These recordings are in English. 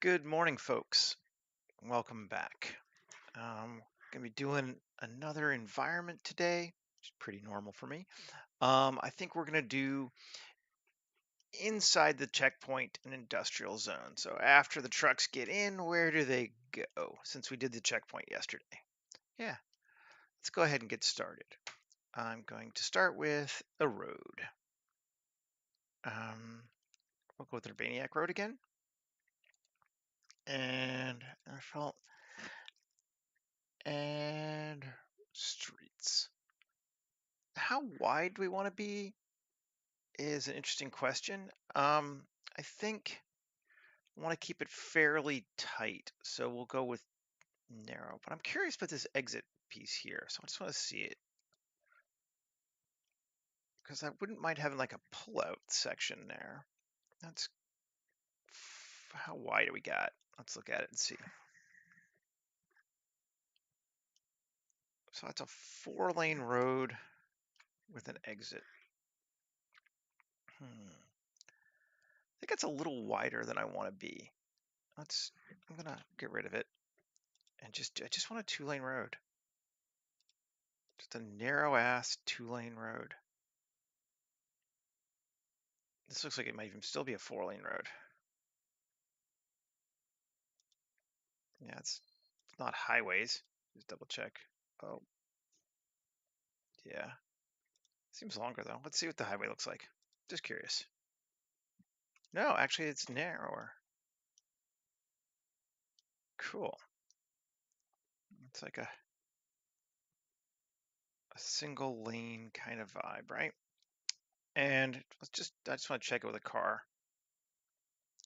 Good morning, folks. Welcome back. Gonna be doing another environment today, which is pretty normal for me. I think we're gonna do inside the checkpoint and industrial zone. So after the trucks get in, where do they go? Since we did the checkpoint yesterday. Yeah, let's go ahead and get started. I'm going to start with a road. We'll go with the Urbaniac Road again. And asphalt and streets. How wide do we want to be is an interesting question. I think I want to keep it fairly tight, so we'll go with narrow. But I'm curious about this exit piece here, so I just want to see it because I wouldn't mind having like a pull-out section there. That's how wide do we got? Let's look at it and see. So it's a 4-lane road with an exit. I think it's a little wider than I want to be. I'm gonna get rid of it and I just want a 2-lane road. Just a narrow ass 2-lane road. This looks like it might even still be a 4-lane road. Yeah, it's not highways. Just double check. Oh, yeah. Seems longer though. Let's see what the highway looks like. Just curious. No, actually it's narrower. Cool. It's like a single lane kind of vibe, right? And I just want to check it with a car.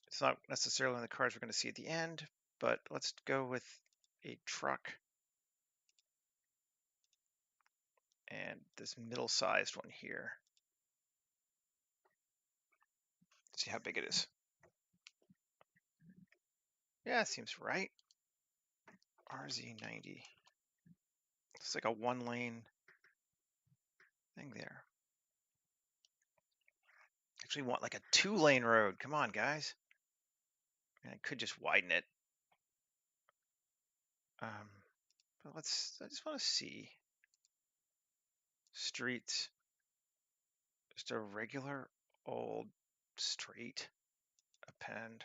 It's not necessarily one of the cars we're going to see at the end, but let's go with a truck. And this middle-sized one here. See how big it is. Yeah, it seems right. RZ90. It's like a 1-lane thing there. Actually want like a 2-lane road. Come on, guys. I could just widen it. But I just want to see. Streets. Just a regular old straight append.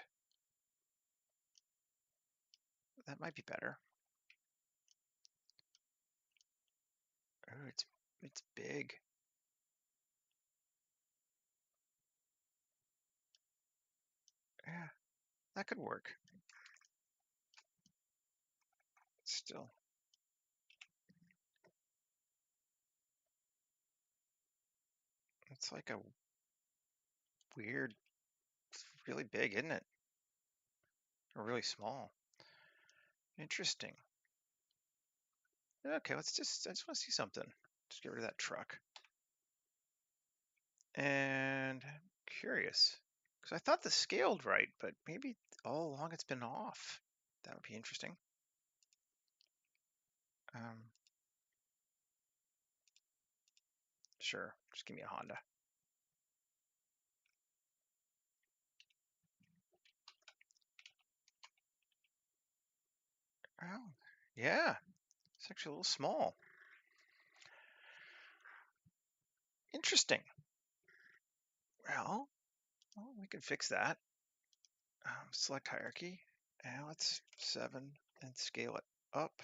That might be better. Oh, it's big. Yeah, that could work. Still. It's like a weird, it's really big, isn't it? Or really small. Interesting. Okay, I just want to see something. Just get rid of that truck. And I'm curious, because I thought the scaled right, but maybe all along it's been off. That would be interesting. Sure, just give me a Honda. Oh, yeah, it's actually a little small. Interesting. Well, we can fix that. Select hierarchy. And let's 7 and scale it up.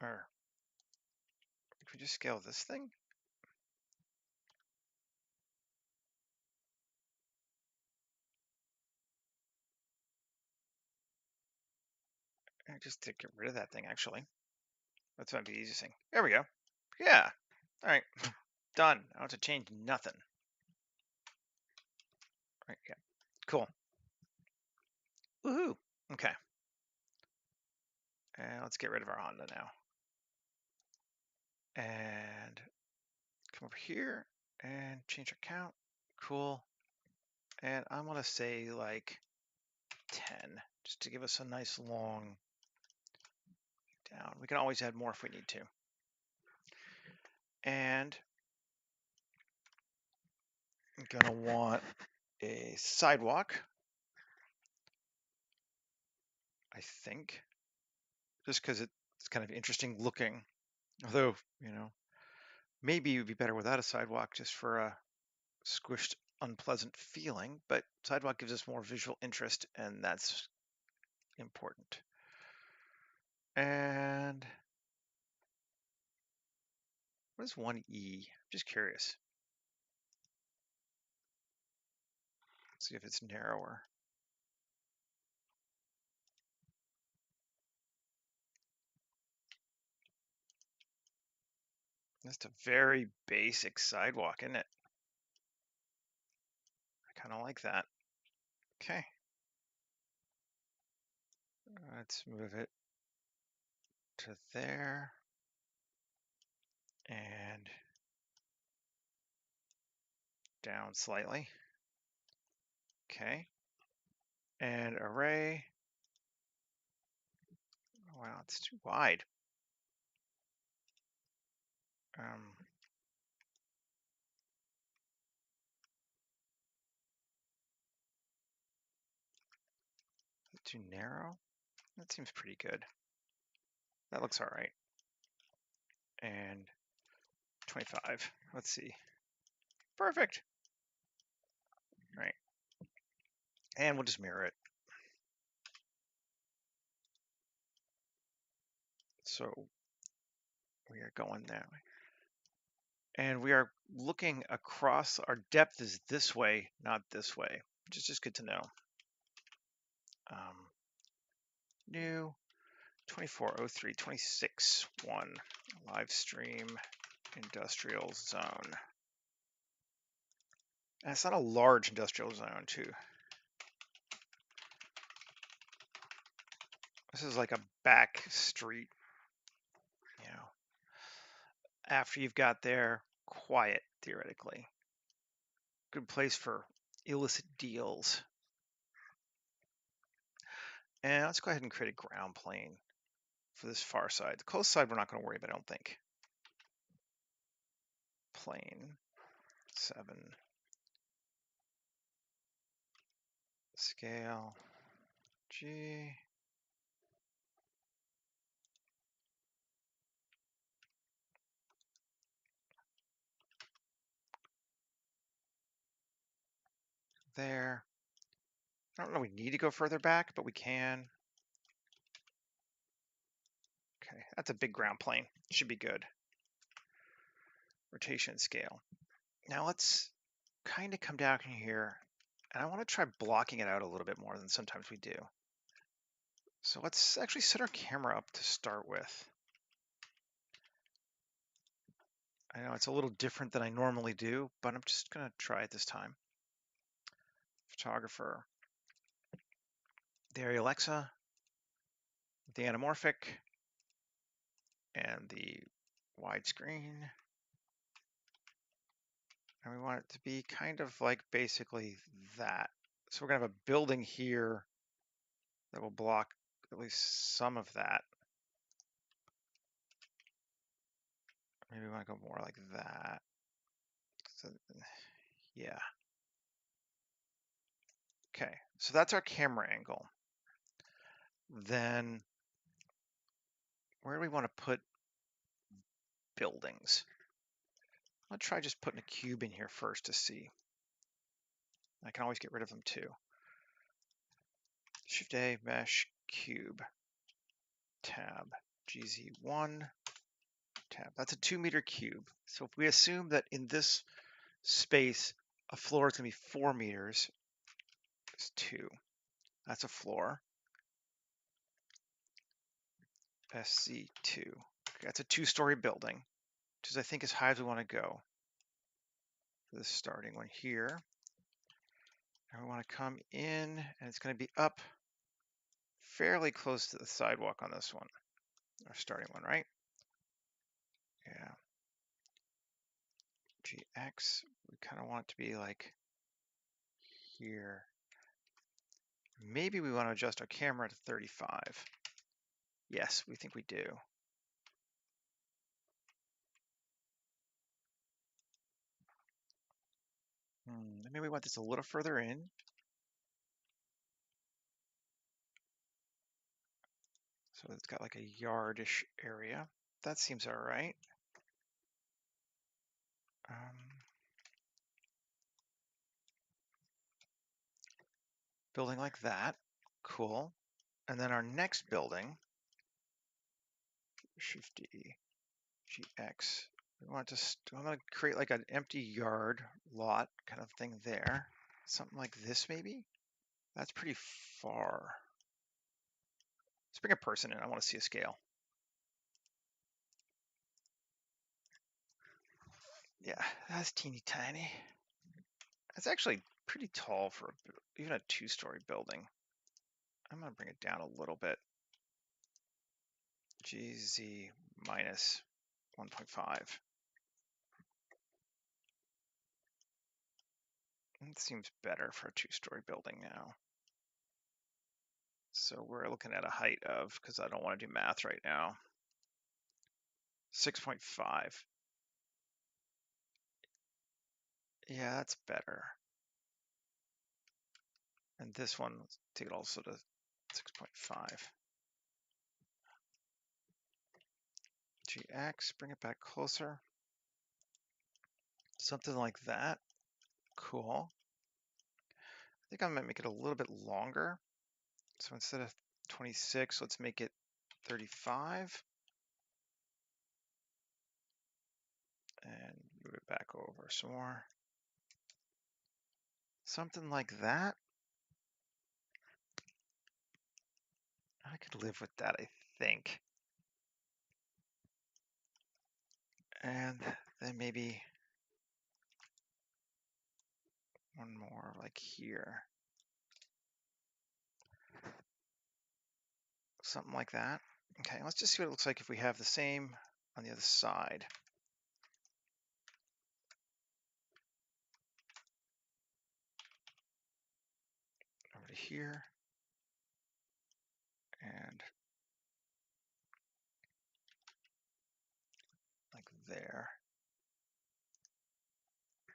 Or if we just scale this thing? Just to get rid of that thing, actually. That's might be the easiest thing. There we go. Yeah. All right. Done. I don't have to change nothing. Right. Yeah. Cool. Woohoo. Okay. And let's get rid of our Honda now. And come over here and change our count. Cool. And I'm going to say like 10, just to give us a nice long down. We can always add more if we need to. And I'm going to want a sidewalk, I think, just because it's kind of interesting looking. Although, maybe it would be better without a sidewalk just for a squished, unpleasant feeling, but sidewalk gives us more visual interest, and that's important. And what is 1E? Just curious. Let's see if it's narrower. That's a very basic sidewalk, isn't it? I kind of like that. Okay. Let's move it to there. And down slightly. Okay. And array. Wow, it's too wide. Too narrow? That seems pretty good. That looks all right. And 25. Let's see. Perfect. All right. And we'll just mirror it. So we are going that way. And we are looking across. Our depth is this way, not this way, which is just good to know. New 2403 26 1 live stream industrial zone. And it's not a large industrial zone, too. This is like a back street, after you've got there, quiet, theoretically. Good place for illicit deals. And let's go ahead and create a ground plane for this far side. The close side we're not going to worry about, I don't think. Plane 7. Scale G. There. I don't know we need to go further back, but we can. Okay, that's a big ground plane. Should be good. Rotation scale. Now let's kind of come down here, and I want to try blocking it out a little bit more than sometimes we do. So let's actually set our camera up to start with. I know it's a little different than I normally do, but I'm just going to try it this time. Photographer. The Alexa, the anamorphic, and the widescreen. And we want it to be kind of like basically that. So we're going to have a building here that will block at least some of that. Maybe we want to go more like that. So, yeah. Okay, so that's our camera angle. Then where do we want to put buildings? I'll try just putting a cube in here first to see. I can always get rid of them too. Shift A, mesh, cube, tab, GZ1, tab. That's a 2-meter cube. So if we assume that in this space, a floor is going to be 4 meters, it's 2. That's a floor. SC2. Okay, that's a 2-story building, which is, I think, as high as we want to go. This starting one here. And we want to come in, and it's going to be up fairly close to the sidewalk on this one. Our starting one, right? Yeah. GX, we kind of want it to be like here. Maybe we want to adjust our camera to 35. Yes, we think we do. Maybe we want this a little further in. So it's got like a yardish area. That seems all right. Building like that, cool. And then our next building, Shift D, GX. We want to, I'm gonna create like an empty yard lot kind of thing there. Something like this maybe? That's pretty far. Let's bring a person in, I wanna see a scale. Yeah, that's teeny tiny. That's actually pretty tall for even a 2-story building. I'm gonna bring it down a little bit. GZ minus 1.5. It seems better for a 2-story building now. So we're looking at a height of, because I don't want to do math right now, 6.5. Yeah, that's better. And this one, let's take it also to 6.5. GX, bring it back closer. Something like that. Cool. I think I might make it a little bit longer. So instead of 26, let's make it 35. And move it back over some more. Something like that. I could live with that, I think. And then maybe one more like here. Something like that. Okay, let's just see what it looks like if we have the same on the other side. Over to here. And like there.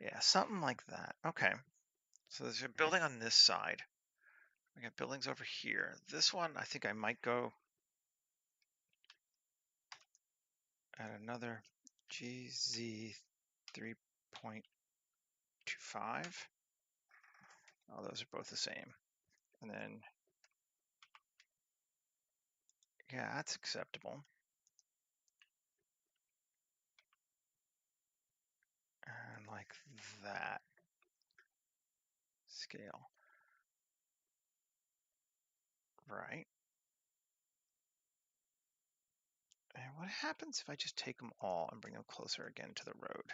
Yeah, something like that. Okay. So there's a building on this side. We got buildings over here. This one, I think I might go at another GZ 3.25. Oh, those are both the same. And then, yeah, that's acceptable. And like that scale. Right. And what happens if I just take them all and bring them closer again to the road?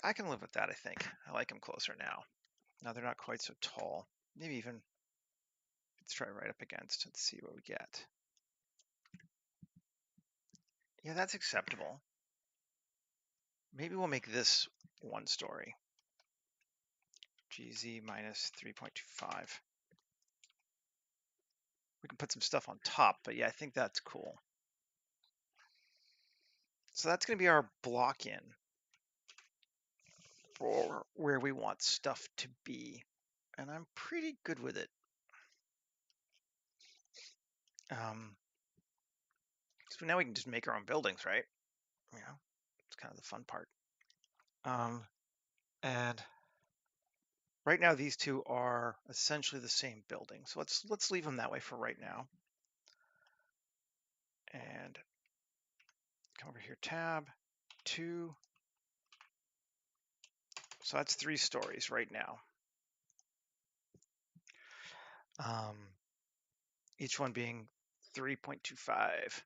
I can live with that, I think. I like them closer now. Now they're not quite so tall. Maybe even, let's try right up against and see what we get. Yeah, that's acceptable. Maybe we'll make this 1 story. GZ minus 3.25. We can put some stuff on top, but yeah, I think that's cool. So that's going to be our block in for where we want stuff to be. And I'm pretty good with it. So now we can just make our own buildings, right? You know, it's kind of the fun part. And right now these two are essentially the same building. So let's leave them that way for right now. And come over here, tab 2. So that's 3 stories right now. Each one being 3.25.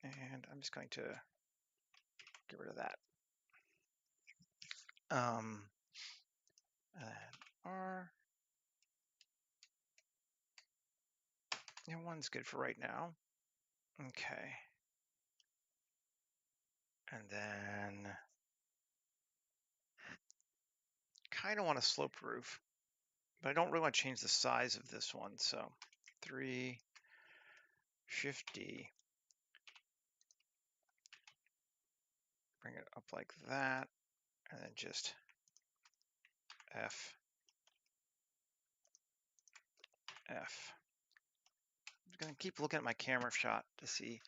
And I'm just going to get rid of that. And R. Yeah, 1's good for right now. Okay. And then kind of want a slope roof, but I don't really want to change the size of this one. So 3, Shift D, bring it up like that, and then just F, F. I'm just gonna keep looking at my camera shot to see.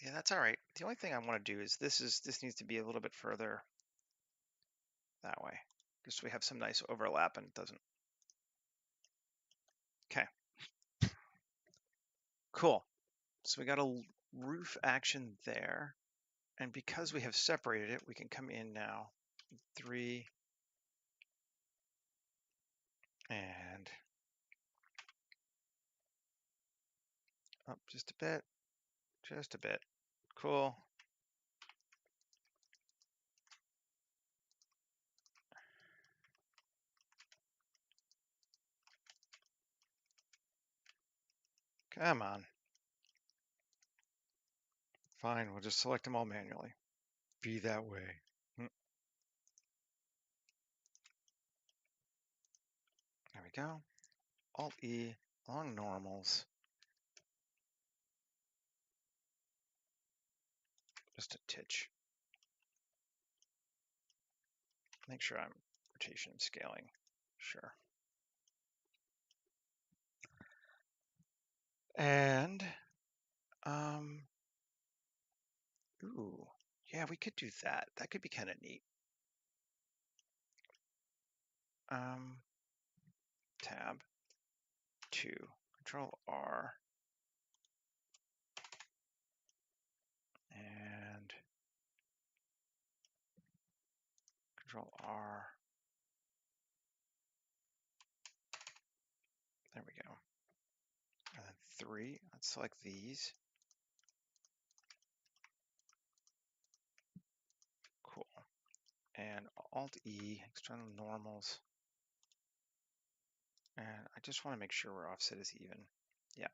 Yeah, that's all right. The only thing I want to do is this needs to be a little bit further that way, just so we have some nice overlap and it doesn't. Okay, cool. So we got a roof action there, and because we have separated it, we can come in now 3 and up just a bit, just a bit. Cool. Come on. Fine, we'll just select them all manually. Be that way. There we go. Alt-E, along normals. Just a titch. Make sure I'm rotation scaling. Sure. And, ooh, yeah, we could do that. That could be kind of neat. Tab 2, Control R, and Control R. There we go. And then 3, let's select these. Cool. And Alt-E, external normals. And I just want to make sure our offset is even. Yeah.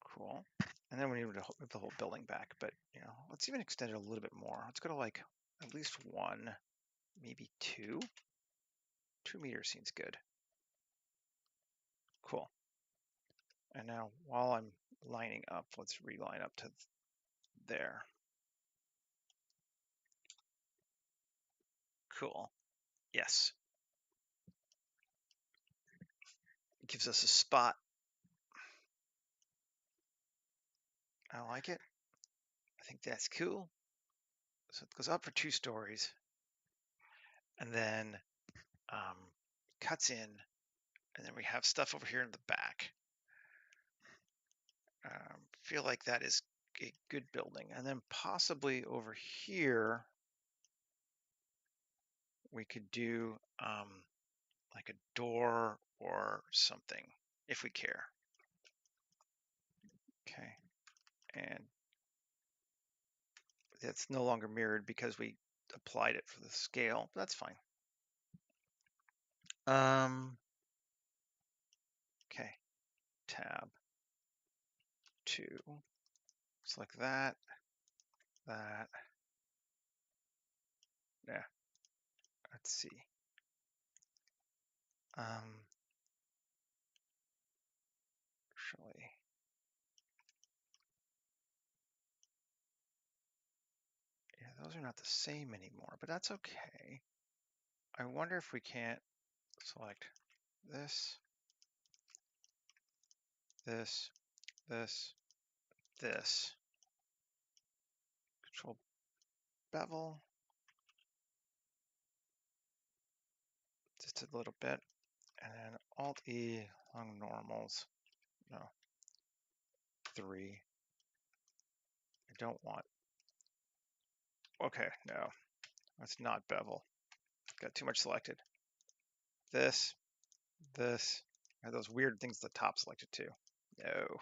Cool. And then we need to move the whole building back, but you know, let's even extend it a little bit more. Let's go to like at least 1, maybe 2. 2 meters seems good. Cool. And now while I'm lining up, let's reline up to there. Cool. Yes. It gives us a spot. I like it. I think that's cool. So it goes up for 2 stories and then cuts in, and then we have stuff over here in the back. Feel like that is a good building. And then possibly over here, we could do like a door or something if we care. Okay, and that's no longer mirrored because we applied it for the scale. But that's fine. Okay, tab 2, select that, that. Yeah, let's see. Actually, yeah, those are not the same anymore, but that's okay. I wonder if we can't select this, this, this, this. Control bevel, just a little bit, and then Alt-E along normals. No, 3. I don't want. Okay, no, that's not bevel. Got too much selected. This, this, and those weird things at the top selected too. No.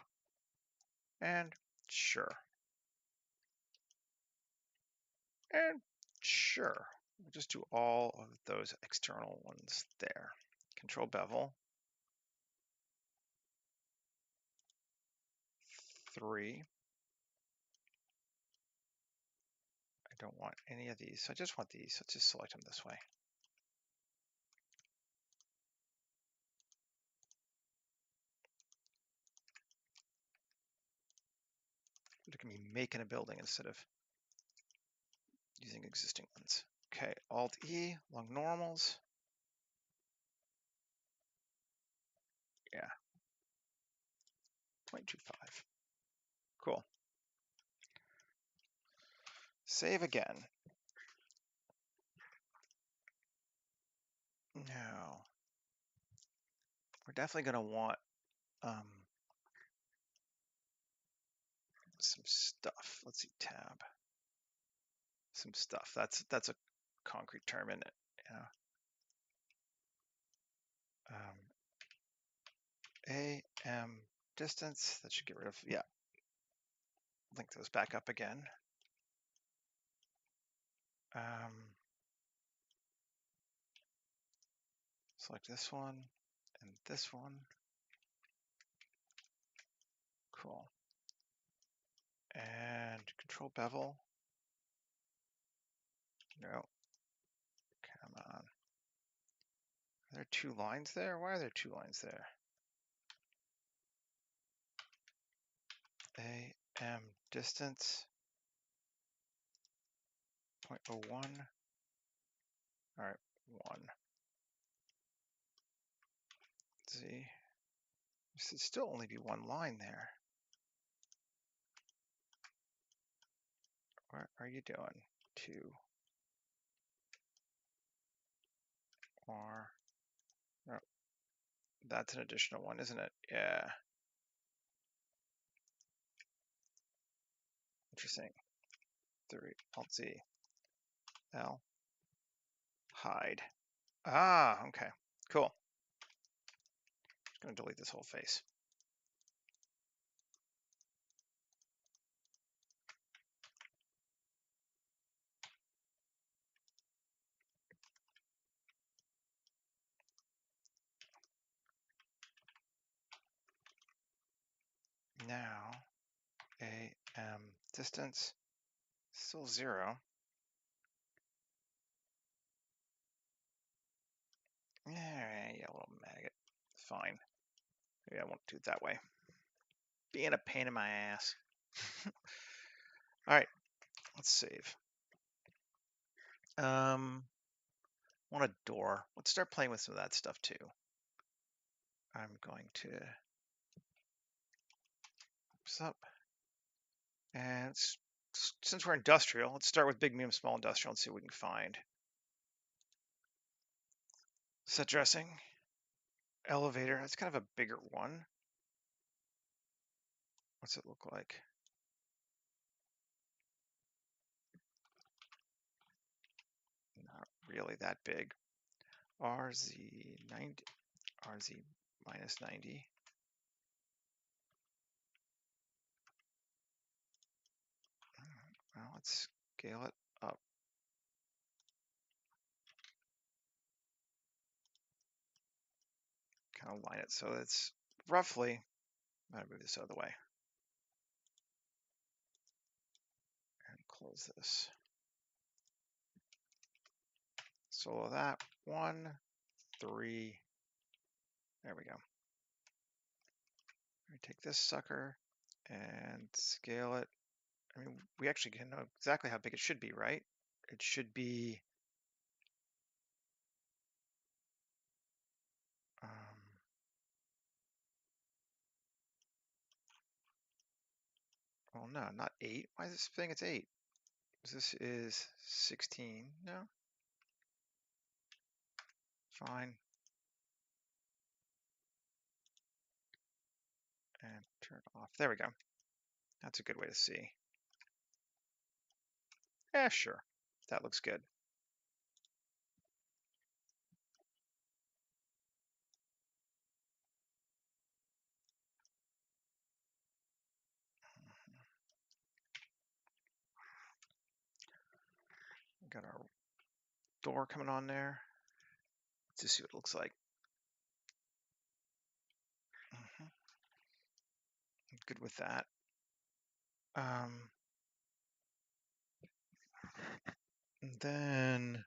And sure. And sure. We'll just do all of those external ones there. Control bevel. 3. I don't want any of these, so I just want these. Let's just select them this way. They're going to be making a building instead of using existing ones. Okay, Alt-E, along normals. Yeah, 0.25. Cool. Save again. Now, we're definitely going to want some stuff. Let's see, tab. Some stuff. That's a concrete term, isn't it? Yeah. AM distance. That should get rid of. Yeah. Link those back up again. Select this one and this one. Cool. And control bevel. No. Come on. Are there 2 lines there? Why are there 2 lines there? AM distance 0.01. All right, 1. Let's see. There should still only be 1 line there. What are you doing? 2. R. No, that's an additional one, isn't it? Yeah. Interesting. 3. Alt Z. L. Hide. Ah, okay. Cool. Just going to delete this whole face. Now, AM distance, still 0. Yeah, little maggot. Fine. Maybe I won't do it that way. Being a pain in my ass. All right, let's save. Want a door. Let's start playing with some of that stuff too. I'm going to oops up. And since we're industrial, let's start with big, medium, small industrial and see what we can find. Set dressing. Elevator. That's kind of a bigger one. What's it look like? Not really that big. RZ 90. RZ minus 90. Well, let's scale it up. Kind of line it so it's roughly. I'm gonna move this out of the way and close this. Solo that 1, 3. There we go. Take this sucker and scale it. I mean, we actually can know exactly how big it should be, right? It should be well, no, not 8. Why is this saying it's 8? This is 16. No. Fine. And turn off. There we go. That's a good way to see. Yeah, sure. That looks good. We got our door coming on there. Let's just see what it looks like. Good with that. And then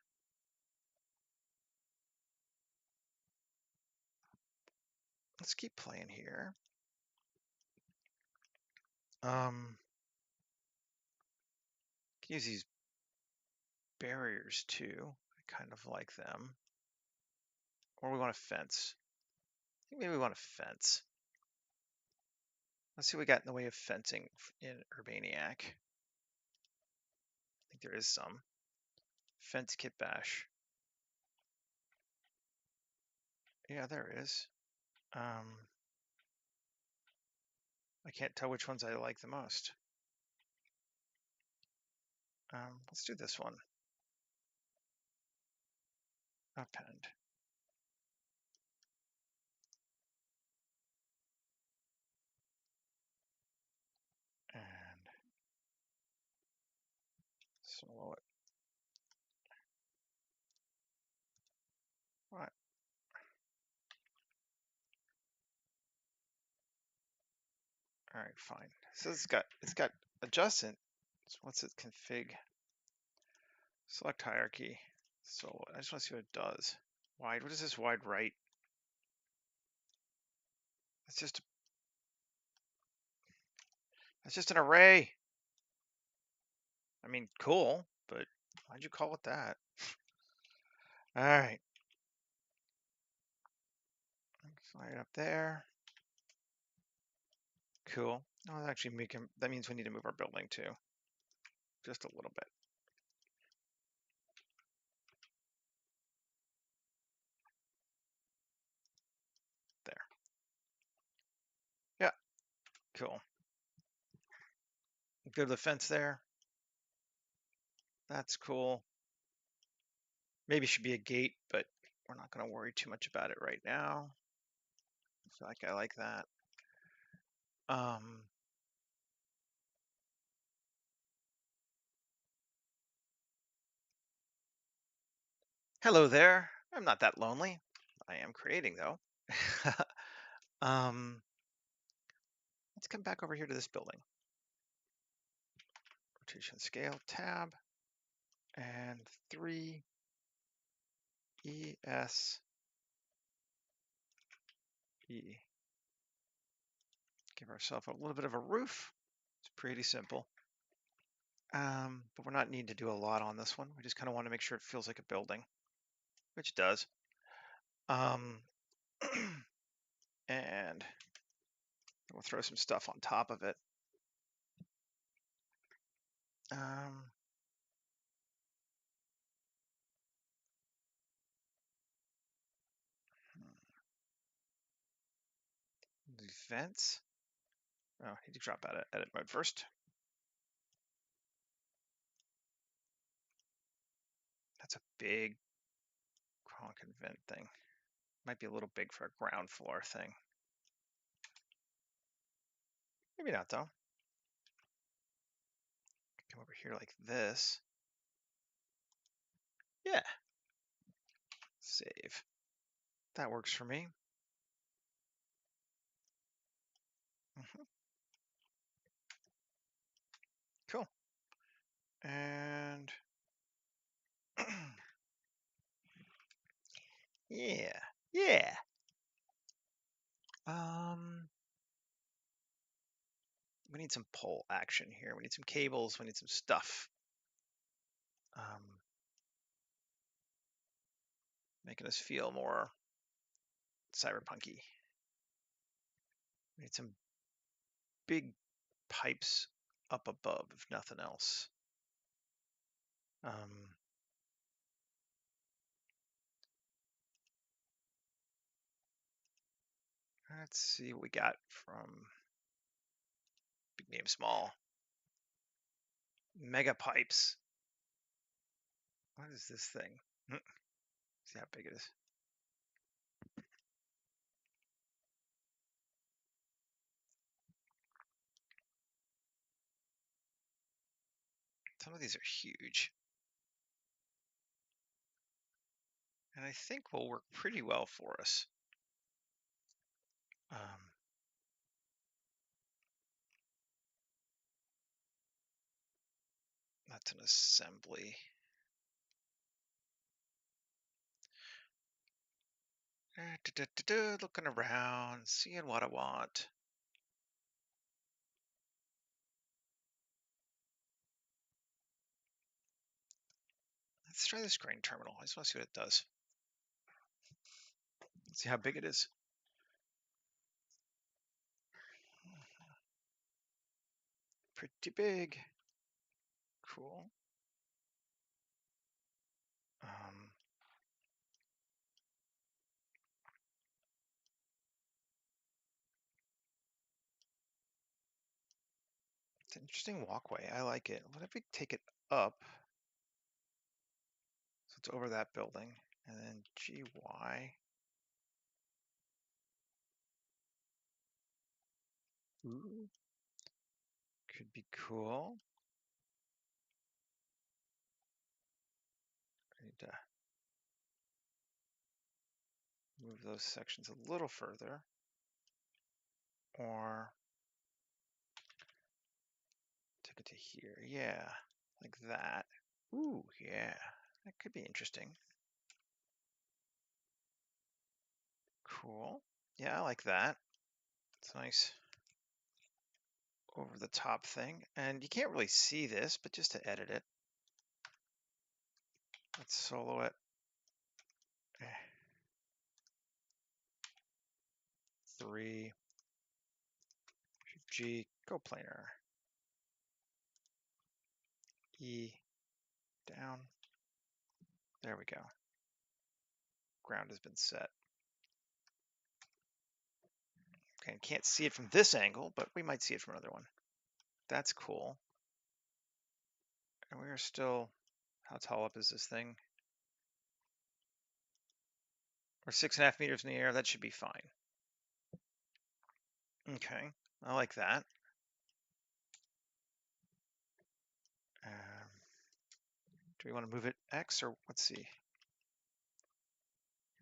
let's keep playing here. can use these barriers too. I kind of like them. Or we want a fence. I think maybe we want a fence. Let's see what we got in the way of fencing in Urbaniac. I think there is some. Fence kit bash. Yeah, there is. I can't tell which ones I like the most. Let's do this one. Append. And solo it. What? All right, fine. So it's got adjacent. So what's it config? Select hierarchy. So I just want to see what it does. Wide. What is this wide right? It's just an array. I mean, cool, but why'd you call it that? All right. Slide it up there. Cool. Oh, actually that means we need to move our building too. Just a little bit. There. Yeah, cool. Go to the fence there. That's cool. Maybe it should be a gate, but we're not going to worry too much about it right now. I feel like I like that. Hello there. I'm not that lonely. I am creating though. Let's come back over here to this building. Rotation scale tab and 3 ES E. Give ourselves a little bit of a roof. It's pretty simple. But we're not needing to do a lot on this one. We just kind of want to make sure it feels like a building, which it does. And we'll throw some stuff on top of it. Vents. Oh, I need to drop out of edit mode first. That's a big Kronken vent thing. Might be a little big for a ground floor thing. Maybe not though. Come over here like this. Yeah. Save. That works for me. Cool. And yeah. We need some pole action here. We need some cables. We need some stuff. Making us feel more cyberpunky. We need some big pipes up above, if nothing else. Let's see what we got from big name small. Mega pipes. What is this thing? See how big it is. Some of these are huge. And I think will work pretty well for us. That's an assembly. Looking around, seeing what I want. Let's try this grain terminal. I just want to see what it does. Let's see how big it is. Pretty big. Cool. It's an interesting walkway. I like it. What if we take it up? So it's over that building. And then GY. Ooh. Could be cool. I need to move those sections a little further. Or take it to here. Yeah, like that. Ooh, yeah. That could be interesting. Cool. Yeah, I like that. It's nice over the top thing. And you can't really see this, but just to edit it, let's solo it. 3, G, go planar. E, down. There we go. Ground has been set. Okay, can't see it from this angle, but we might see it from another one. That's cool. And we are still, how tall up is this thing? We're 6.5 meters in the air. That should be fine. Okay, I like that. Do we want to move it X or let's see?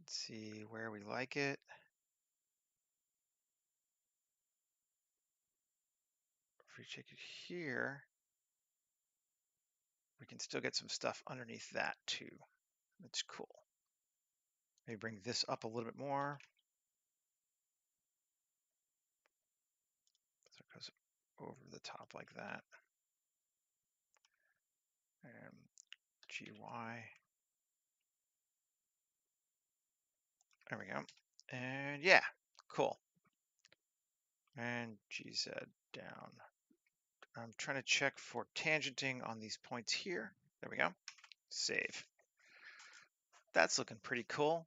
Let's see where we like it. If we check it here, we can still get some stuff underneath that too. That's cool. Maybe bring this up a little bit more. So it goes over the top like that. And GY. There we go. And yeah, cool. And GZ down. I'm trying to check for tangenting on these points here. There we go. Save. That's looking pretty cool.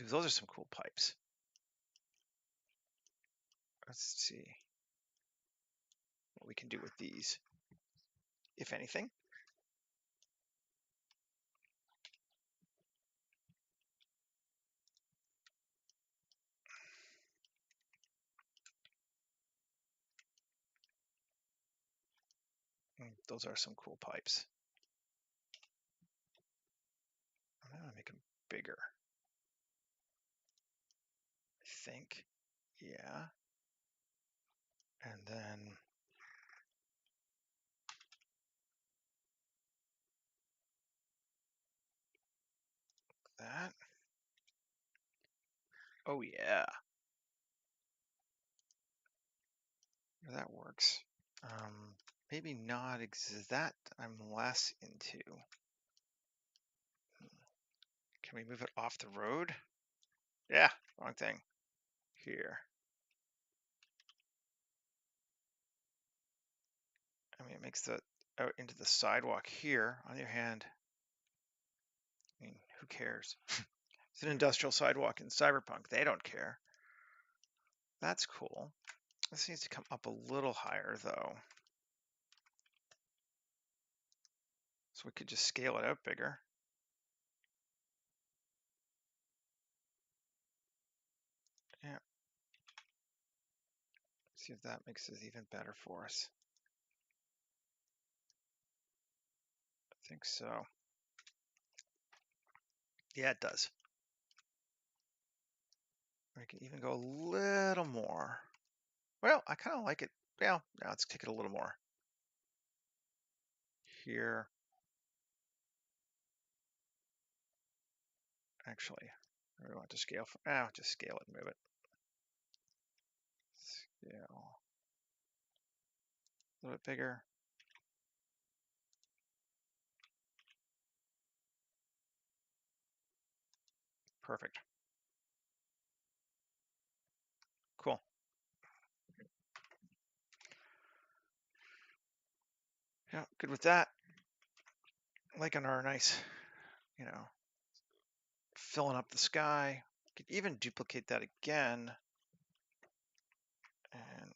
Those are some cool pipes. Let's see what we can do with these, if anything. Those are some cool pipes. I'm gonna make them bigger. I think, yeah. And then that. Oh yeah, that works. Maybe not that I'm less into. Can we move it off the road? Yeah, wrong thing. Here. I mean, it makes the out into the sidewalk here. On the other hand, I mean, who cares? It's an industrial sidewalk in Cyberpunk. They don't care. That's cool. This needs to come up a little higher though. So we could just scale it out bigger. Yeah. See if that makes it even better for us. I think so. Yeah, it does. We can even go a little more. Well, I kind of like it. Yeah, now let's take it a little more. Here. Actually, I really want to scale. Just scale it and move it. Scale. A little bit bigger. Perfect. Cool. Yeah, good with that. Liking our nice, filling up the sky. Could even duplicate that again and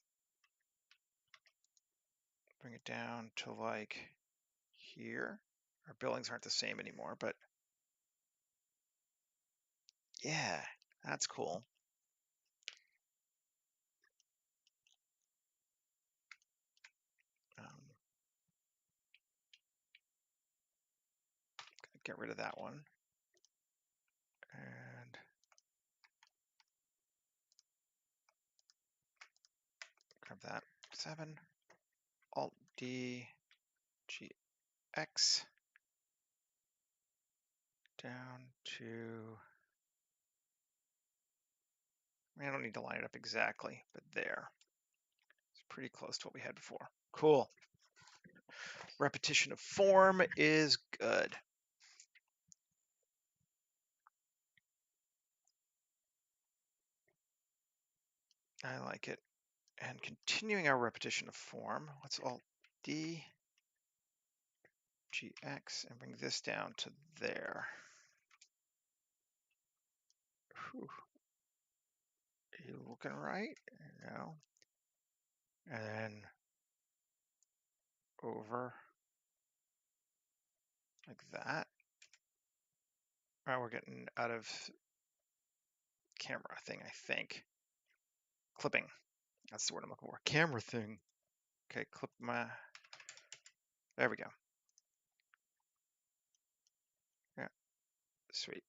bring it down to like here. Our buildings aren't the same anymore, but yeah, that's cool. Get rid of that one. And grab that. 7, Alt D, G, X, down to, I don't need to line it up exactly, but there. It's pretty close to what we had before. Cool. Repetition of form is good. I like it. And continuing our repetition of form, let's Alt D, GX, and bring this down to there. Whew. Are you looking right? No. And then over like that. All right, we're getting out of camera thing, I think. Clipping. That's the word I'm looking for. Camera thing. Okay, clip my. There we go. Yeah, sweet.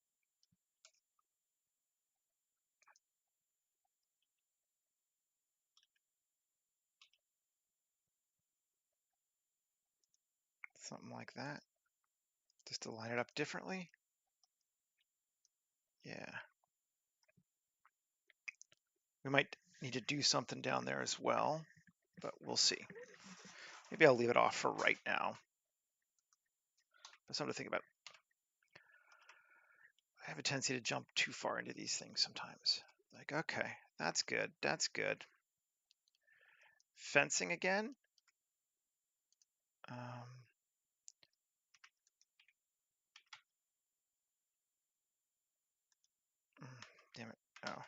Something like that. Just to line it up differently. Yeah. We might need to do something down there as well, but we'll see. Maybe I'll leave it off for right now. But something to think about. I have a tendency to jump too far into these things sometimes. Like, okay, that's good. That's good. Fencing again. Damn it. Oh.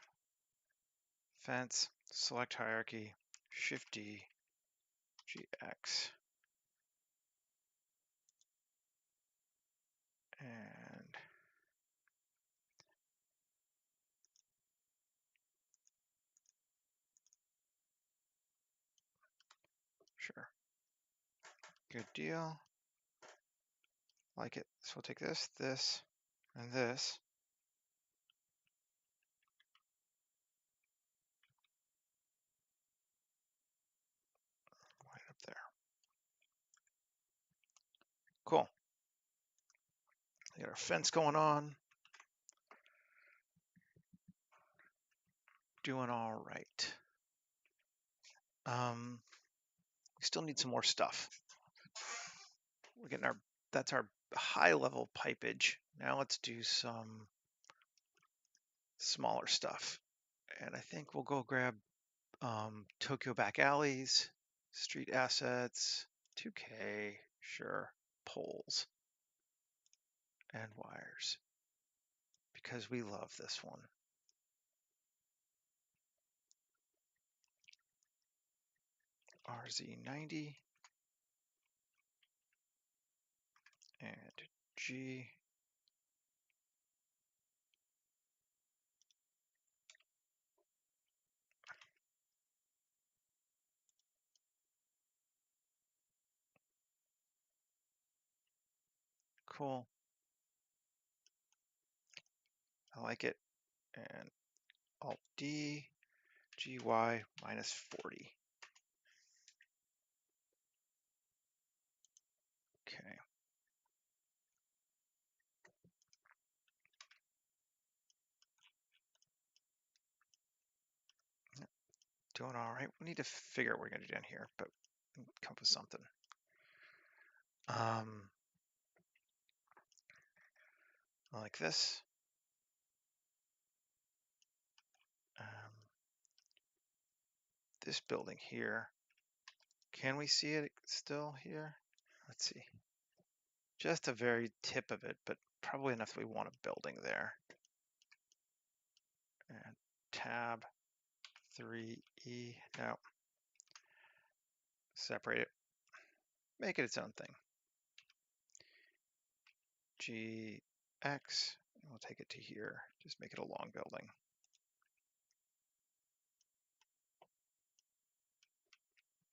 Fence, select hierarchy, Shift D, GX. And sure. Good deal. Like it. So we'll take this, this, and this. Line it up there. Cool. We got our fence going on. Doing all right. We still need some more stuff. We're getting that's our high level pipage. Now let's do some smaller stuff. And I think we'll go grab Tokyo back alleys, street assets, 2K, sure, poles, and wires, because we love this one. RZ90 and G. Cool. I like it. And Alt D, GY minus 40. Okay. Doing all right. We need to figure out what we're going to do down here, but come up with something. Like this. this building here. Can we see it still here? Let's see. Just a very tip of it, but probably enough that we want a building there. And tab 3E. No. Separate it. Make it its own thing. GX. We'll take it to here. Just make it a long building.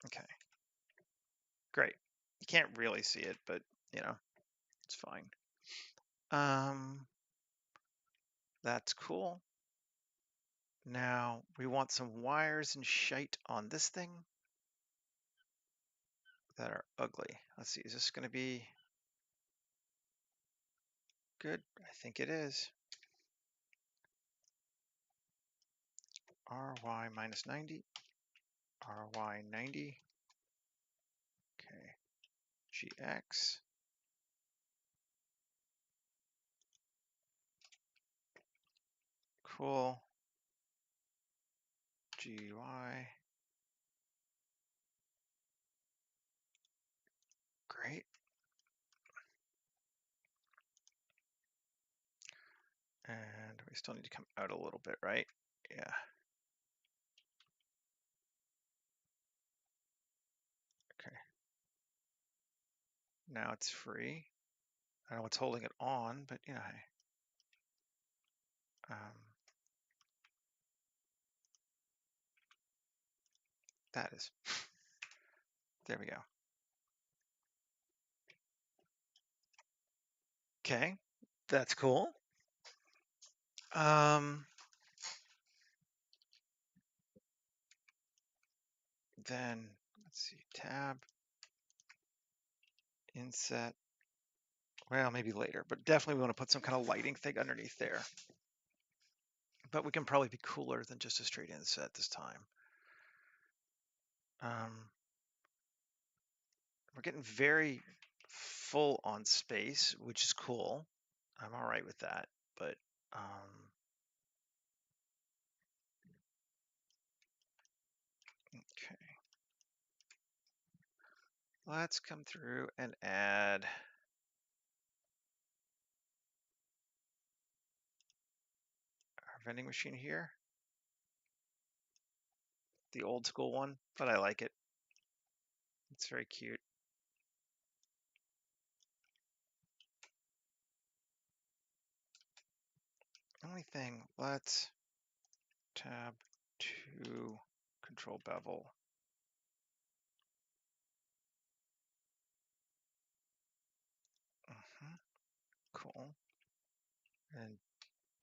Okay. Great. You can't really see it, but you know, it's fine. That's cool. Now we want some wires and shite on this thing that are ugly. Let's see, is this going to be good? I think it is. RY minus 90, RY 90. Okay, GX. Cool. GY. Great. And we still need to come out a little bit, right? Yeah. Okay. Now it's free. I don't know what's holding it on, but you know, hey. That is. There we go. Okay, that's cool. Then let's see, tab, inset. Well, maybe later, but definitely we want to put some kind of lighting thing underneath there. But we can probably be cooler than just a straight inset this time. We're getting very full on space, which is cool. I'm all right with that, but okay. Let's come through and add our vending machine here. The old school one, but I like it. It's very cute. Only thing, let's tab 2, control bevel. Cool. And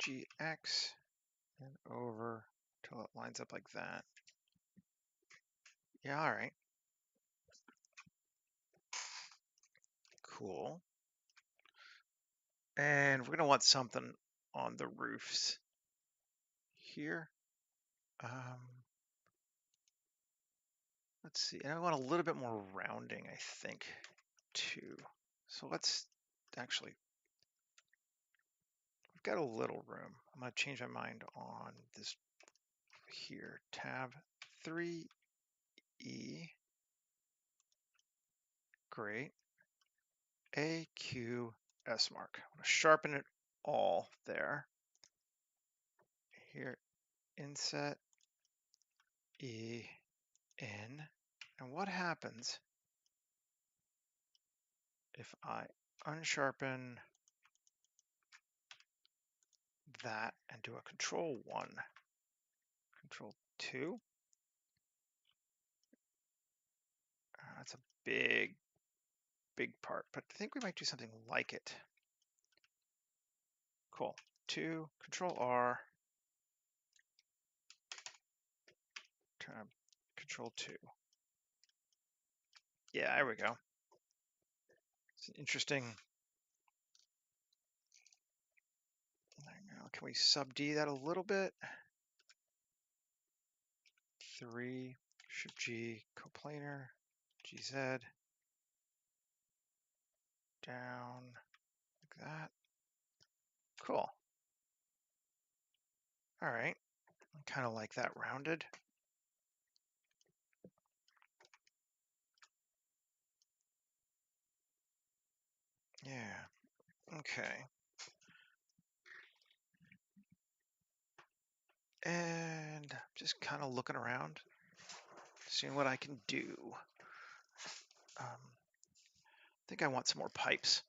GX and over till it lines up like that. Yeah, all right. Cool. And we're gonna want something on the roofs here. Let's see, and I want a little bit more rounding, I think, too. So let's actually, we've got a little room. I'm gonna change my mind on this here, tab 3E. Great. AQS mark. I'm gonna sharpen it all there. Here, inset E in. And what happens if I unsharpen that and do a control 1, control 2? That's a big part, but I think we might do something like it. Cool. 2, control R, tab, control 2. Yeah, there we go. It's an interesting. Can we sub D that a little bit? 3, Shift G, coplanar, GZ, down like that. Cool. All right. I kind of like that rounded. Yeah. Okay. And just kind of looking around, seeing what I can do. I think I want some more pipes.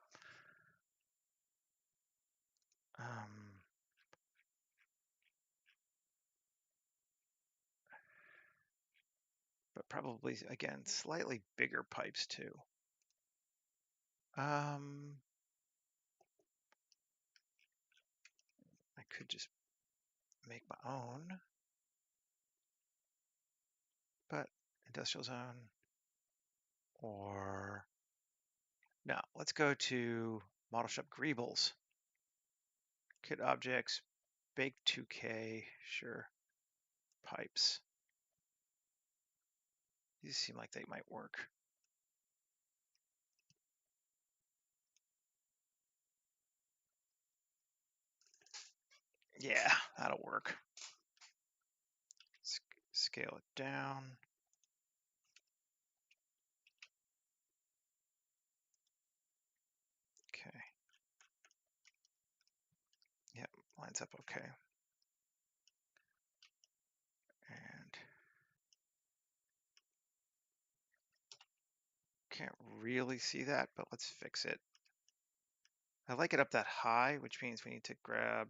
But probably, again, slightly bigger pipes too. I could just make my own, but industrial zone, or no, let's go to model shop Greebles. Kit objects, bake 2K, sure. Pipes. These seem like they might work. Yeah, that'll work. Scale it down. Okay. Yep, lines up okay. And can't really see that, but let's fix it. I like it up that high, which means we need to grab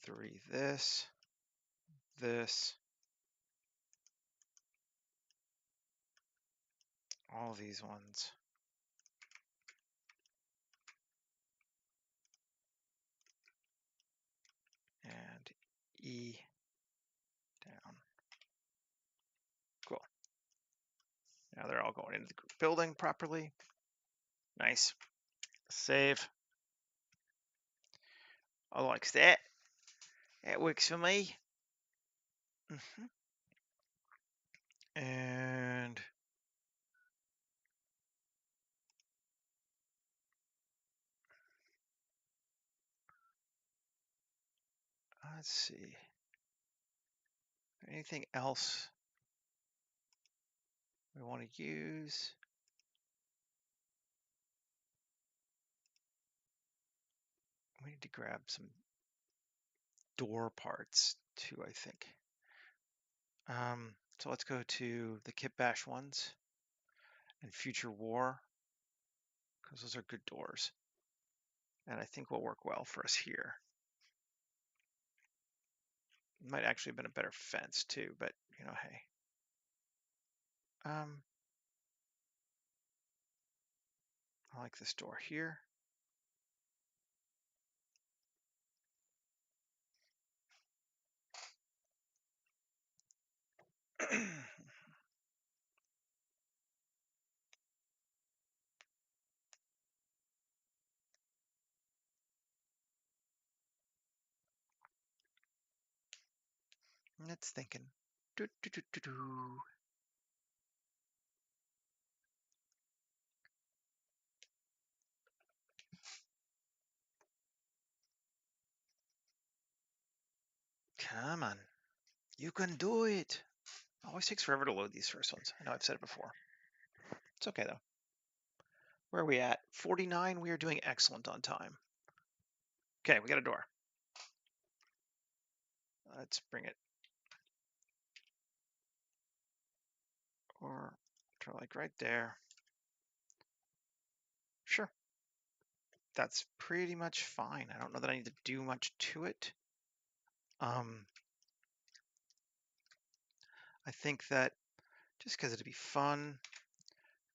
3 this, all these ones. And E down. Cool. Now they're all going into the building properly. Nice. Save. I like that. That works for me. And let's see. Anything else we want to use? We need to grab some door parts too, I think. So let's go to the Kit Bash ones and Future War, because those are good doors. And I think will work well for us here. Might actually have been a better fence too, but you know, hey. I like this door here. It's thinking. Do, do, do, do, do. Come on. You can do it. Always takes forever to load these first ones. I know I've said it before. It's okay though. Where are we at? 49. We are doing excellent on time. Okay, we got a door. Let's bring it. Or like right there. Sure. That's pretty much fine. I don't know that I need to do much to it. I think that just because it'd be fun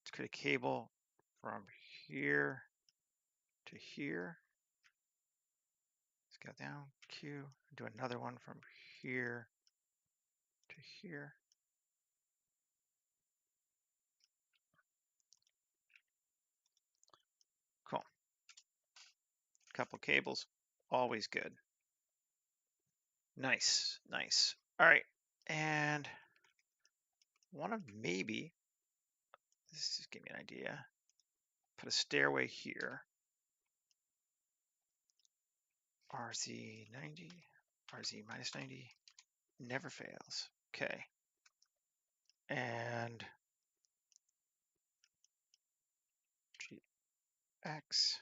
to create a cable from here to here. Scale down, Q, do another one from here to here. Cool. Couple cables, always good. Nice, nice. All right, and want to maybe, this just give me an idea, put a stairway here. RZ 90, RZ minus 90, never fails. Okay. And X,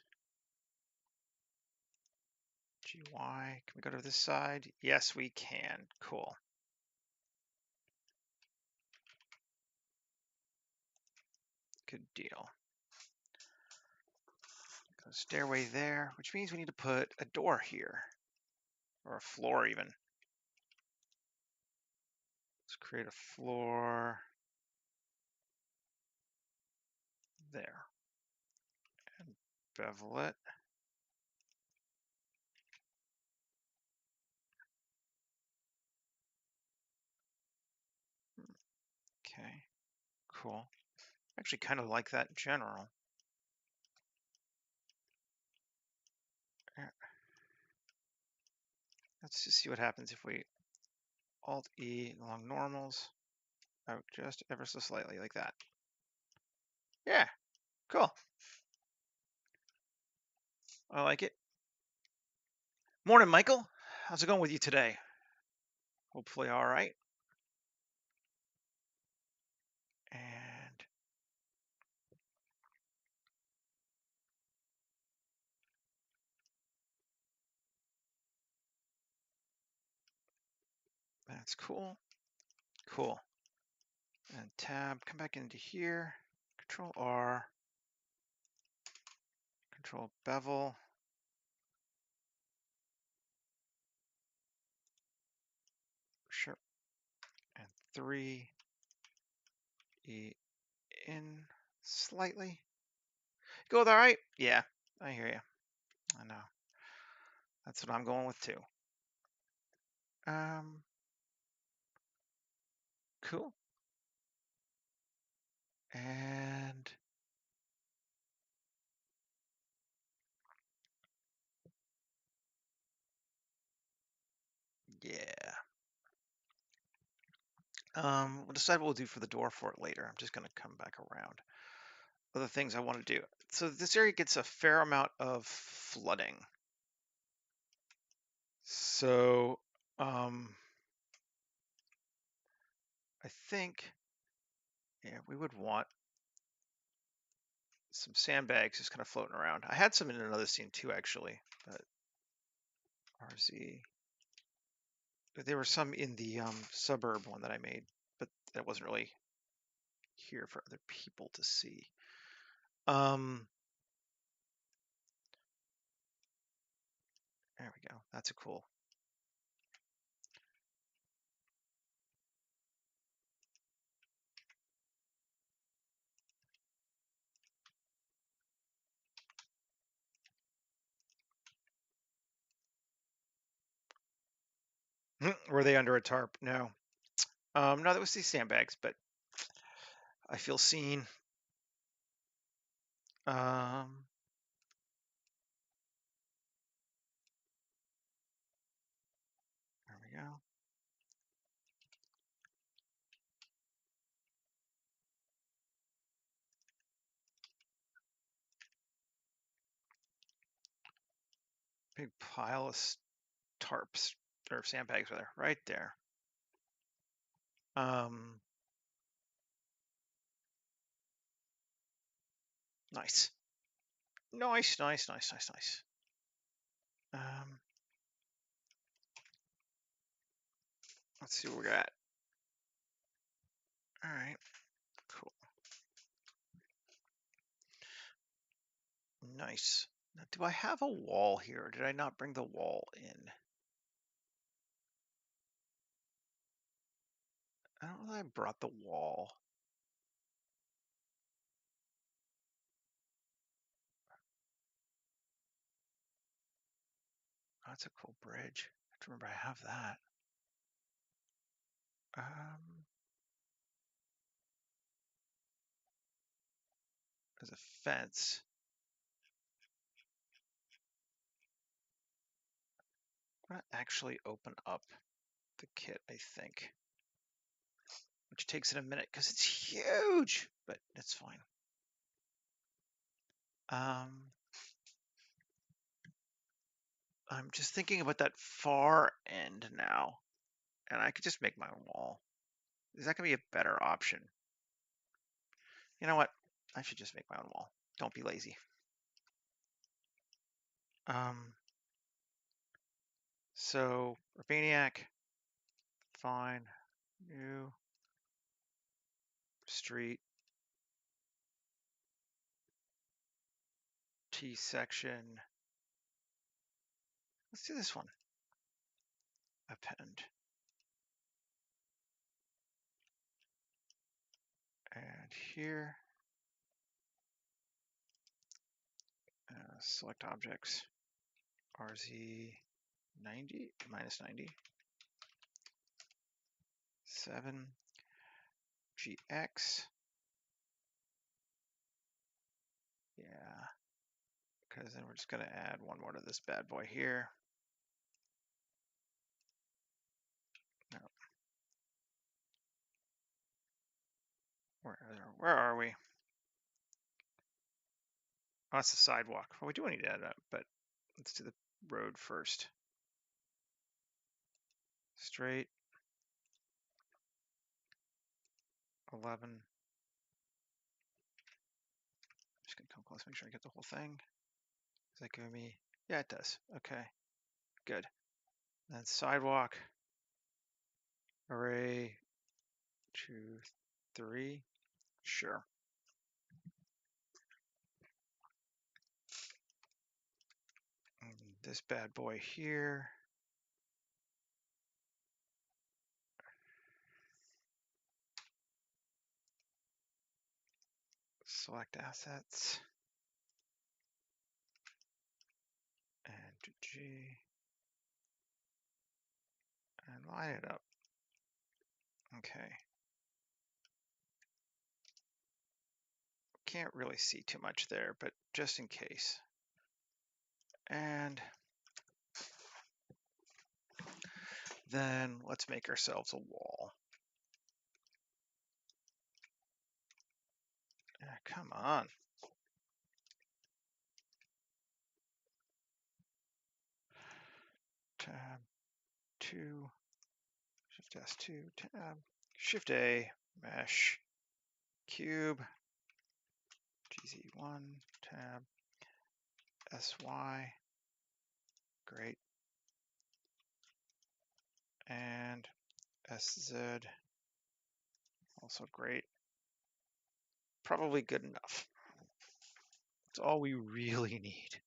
GY. Can we go to this side? Yes, we can. Cool. Good deal. Got a stairway there, which means we need to put a door here, or a floor even. Let's create a floor there and bevel it. Okay, cool. Actually kind of like that in general. Let's just see what happens if we Alt-E along normals out just ever so slightly like that. Yeah, cool. I like it. Morning, Michael. How's it going with you today? Hopefully all right. And that's cool. Cool. And tab, come back into here. Control R. Control bevel. Sure. And 3 E in slightly. Go with all right? Yeah, I hear you. I know. That's what I'm going with too. Cool. And yeah. We'll decide what we'll do for the door for it later. I'm just going to come back around. Other things I want to do. So this area gets a fair amount of flooding. So I think, yeah, we would want some sandbags just kind of floating around. I had some in another scene too, actually, but RZ. There were some in the suburb one that I made, but that wasn't really here for other people to see. There we go. That's a cool. Were they under a tarp? No. No, that was these sandbags, but I feel seen. Um, there we go. Big pile of tarps or sandbags rather, right there. Nice. Nice, nice, nice, nice, nice. Let's see where we're at. All right, cool. Nice. Now, do I have a wall here, or did I not bring the wall in? I don't know that I brought the wall. Oh, that's a cool bridge. I have to remember I have that. There's a fence. I'm gonna actually open up the kit, I think, which takes it a minute because it's huge, but it's fine. I'm just thinking about that far end now, and I could just make my own wall. Is that gonna be a better option? You know what? I should just make my own wall. Don't be lazy. So Urbaniac, fine, new street, T section. Let's do this one. Append. And here, select objects, RZ 90, minus 90, 7, GX. Yeah, because then we're just going to add one more to this bad boy here. No. Where are we? Oh, that's the sidewalk. Well, we do need to add that, but let's do the road first. Straight. 11. Just gonna come close, make sure I get the whole thing. Does that give me? Yeah, it does. Okay, good. And then sidewalk. Array 2, 3. Sure. And this bad boy here. Select assets. And to G. And line it up. Okay. Can't really see too much there, but just in case. And then let's make ourselves a wall. Yeah, come on. Tab 2, Shift S2, tab, Shift A, mesh, cube, GZ1, tab, SY, great, and SZ, also great. Probably good enough. That's all we really need.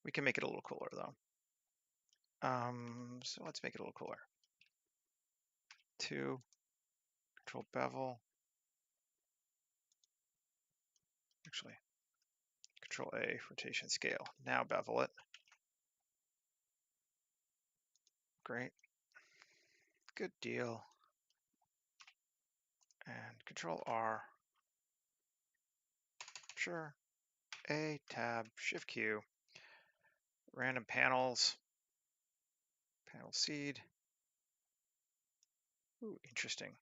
We can make it a little cooler though. So let's make it a little cooler. 2, control bevel. Actually, control A, rotation scale. Now bevel it. Great. Good deal. And control R. Sure. A, tab, Shift Q. Random panels. Panel seed. Ooh, interesting.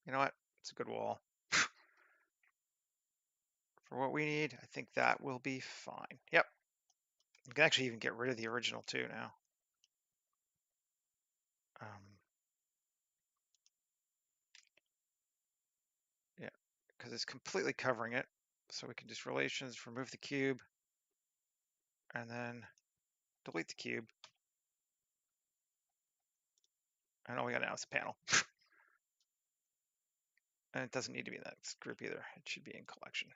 You know what? It's a good wall. For what we need, I think that will be fine. Yep. You can actually even get rid of the original too now. Yeah, because it's completely covering it. So we can just relations, remove the cube, and then delete the cube. And all we got now is the panel. And it doesn't need to be in that group either. It should be in collection.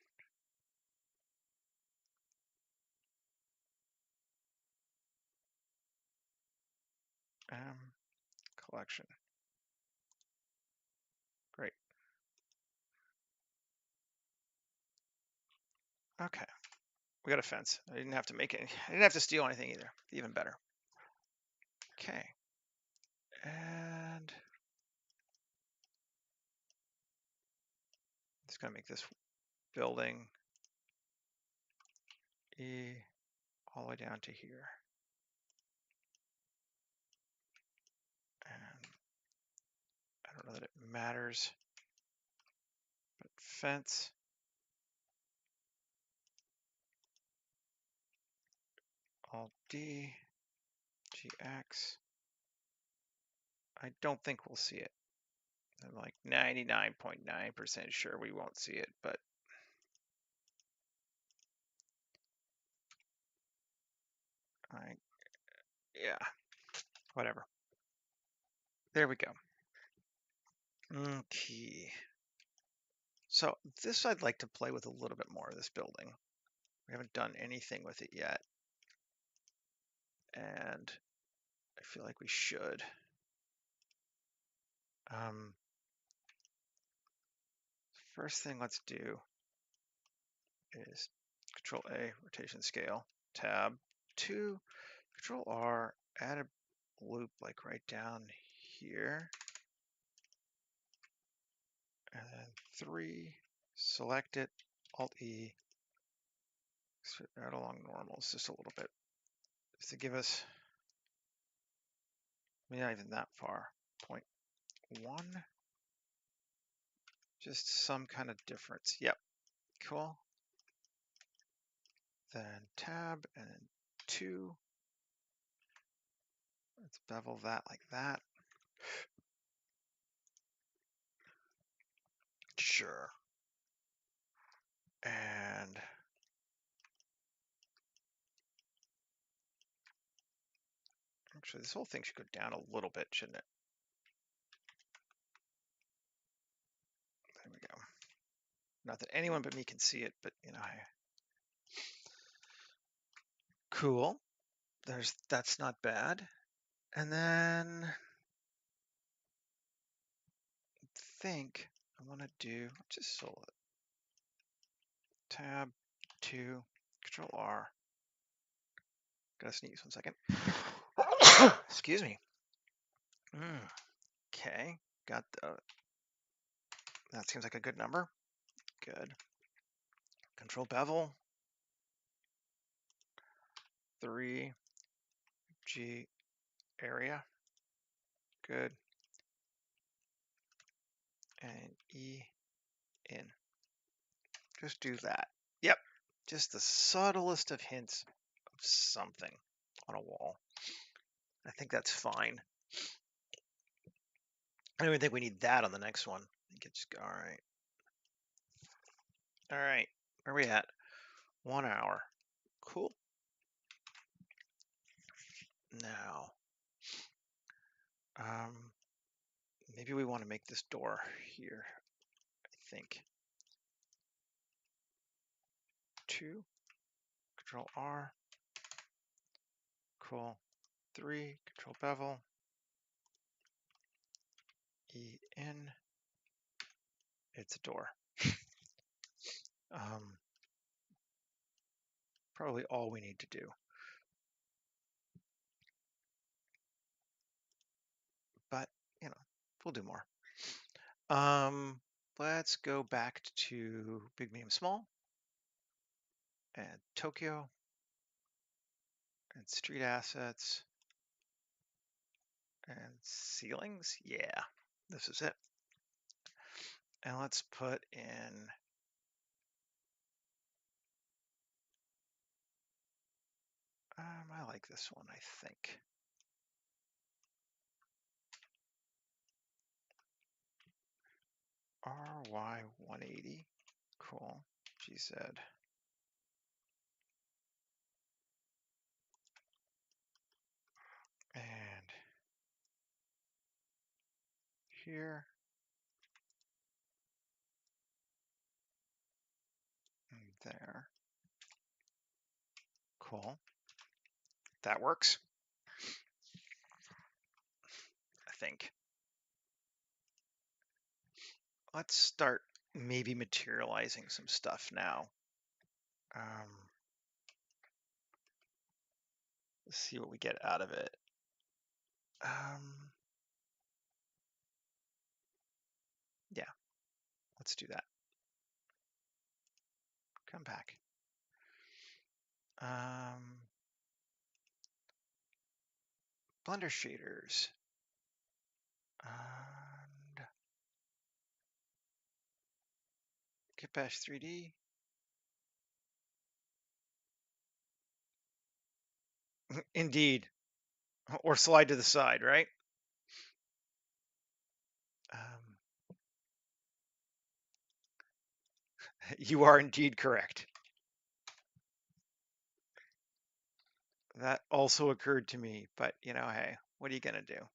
Collection. Great. Okay. We got a fence. I didn't have to make it. I didn't have to steal anything either. Even better. Okay. And it's going to make this building E all the way down to here. And I don't know that it matters, but fence Alt D GX. I don't think we'll see it. I'm like 99.9% sure we won't see it, but Yeah, whatever. There we go. Okay. So this I'd like to play with a little bit more of this building. We haven't done anything with it yet. And I feel like we should. First thing let's do is Control A, rotation scale, tab 2, Control R, add a loop like right down here. And then 3, select it, Alt E, add along normals just a little bit. Just to give us, maybe not even that far, 0.1, just some kind of difference. Yep, cool. Then tab and then 2. Let's bevel that like that. Sure. And actually, this whole thing should go down a little bit, shouldn't it? There we go. Not that anyone but me can see it, but you know, cool. That's not bad. And then I think I want to do just solid. Tab 2, Control R. Gotta sneeze 1 second. Excuse me. Okay, got the. That seems like a good number. Good. Control bevel. 3 G area. Good. And E in. Just do that. Yep. Just the subtlest of hints of something on a wall. I think that's fine. I don't even think we need that on the next one. I think it's all right. All right. Where are we at? 1 hour. Cool. Now, maybe we want to make this door here. I think 2. Control R. Cool. 3. Control bevel. E in. It's a door. Probably all we need to do. But, you know, we'll do more. Let's go back to big, medium, small, and Tokyo, and street assets, and ceilings. Yeah, this is it. And let's put in I like this one, I think. RY 180. Cool. GZ. And here. And there. Cool. That works. I think. Let's start maybe materializing some stuff now. Let's see what we get out of it. Yeah, let's do that. Come back. Blender shaders. And Get Bash 3D. Indeed. Or slide to the side, right? You are indeed correct. That also occurred to me, but hey, what are you gonna do?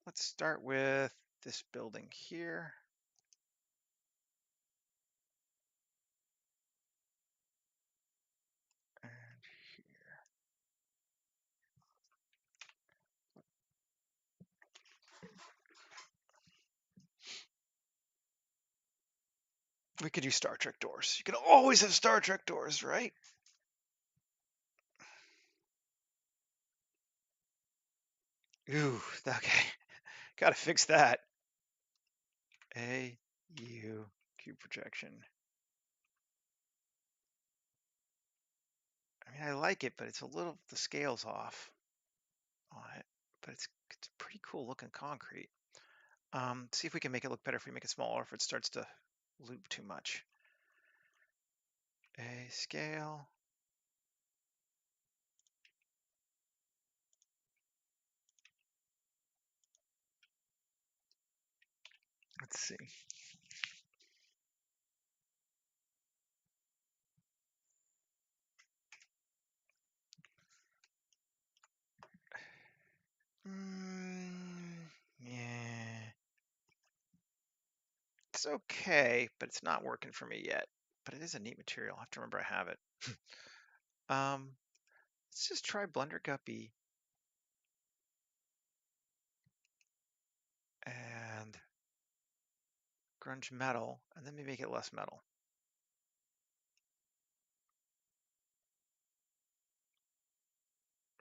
Let's start with this building here. And here. We could use Star Trek doors. You can always have Star Trek doors, right? Ooh, okay. Gotta fix that. AU cube projection. I mean, I like it, but it's a little, the scale's off on it, but it's pretty cool looking concrete. See if we can make it look better if we make it smaller, if it starts to loop too much. A scale. Let's see. Yeah. It's okay, but it's not working for me yet. But it is a neat material. I have to remember I have it. Let's just try Blender Guppy and grunge metal, and then maybe make it less metal.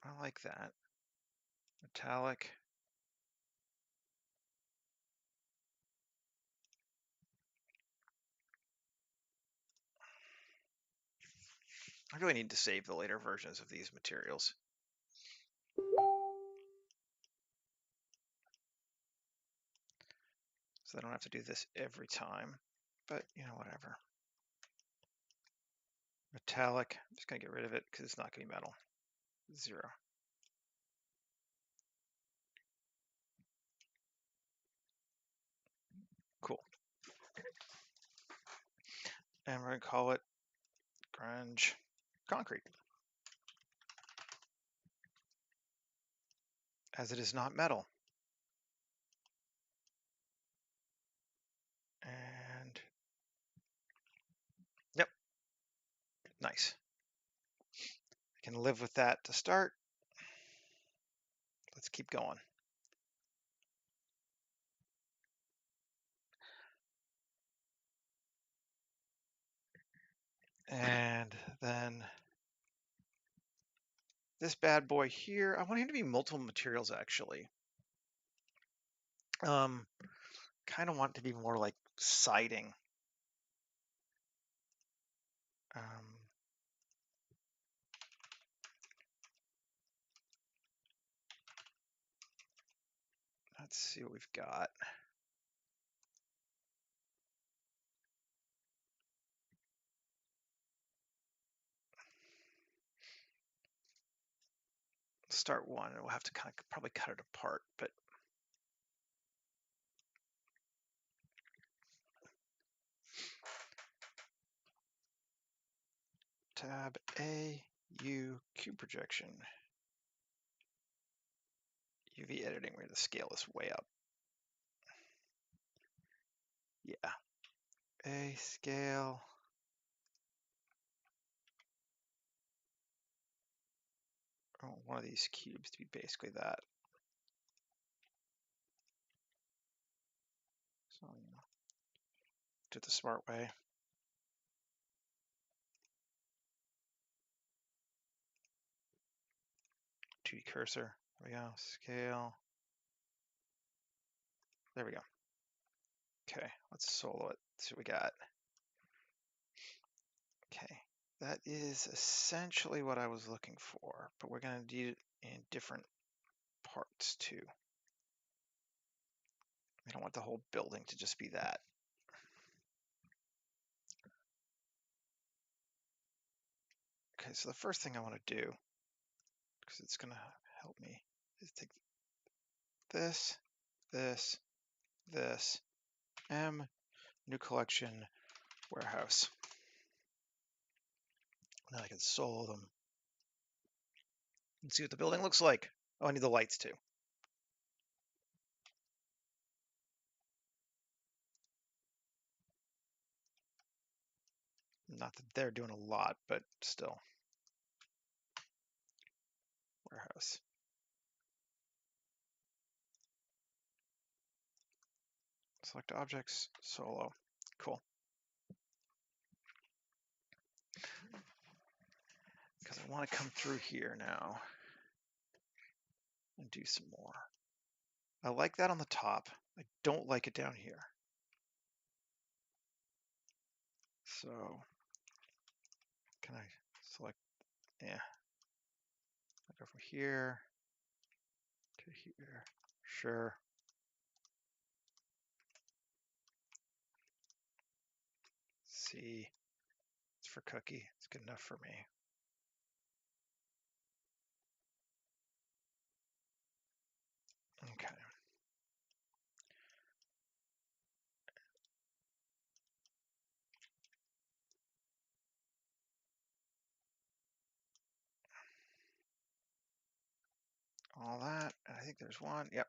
I like that. Metallic. I really need to save the later versions of these materials. So I don't have to do this every time, but whatever. Metallic, I'm just gonna get rid of it because it's not gonna be metal. 0. Cool. And we're gonna call it grunge concrete, as it is not metal. And yep, nice. I can live with that to start. Let's keep going. And then this bad boy here, I want him to be multiple materials actually. Kind of want it to be more like siding. Let's see what we've got. Start one, and we'll have to kind of probably cut it apart, but tab A, U, cube projection. UV editing, we're going to scale this way up. Yeah. A scale. I want one of these cubes to be basically that. So, do it the smart way. .2D cursor. There we go. Scale. There we go. Okay, let's solo it. Let's see what we got. Okay, that is essentially what I was looking for, but we're going to need it in different parts too. I don't want the whole building to just be that. Okay, so the first thing I want to do, because it's going to help me, is take this, this, this, M, new collection, warehouse. Now I can solo them and see what the building looks like. Oh, I need the lights too. Not that they're doing a lot, but still. Warehouse. Select objects, solo. Cool. Because I want to come through here now and do some more. I like that on the top. I don't like it down here. So can I select, yeah. I go from here to here. Sure. See, it's for Cookie. It's good enough for me. Okay. All that. I think there's one. Yep.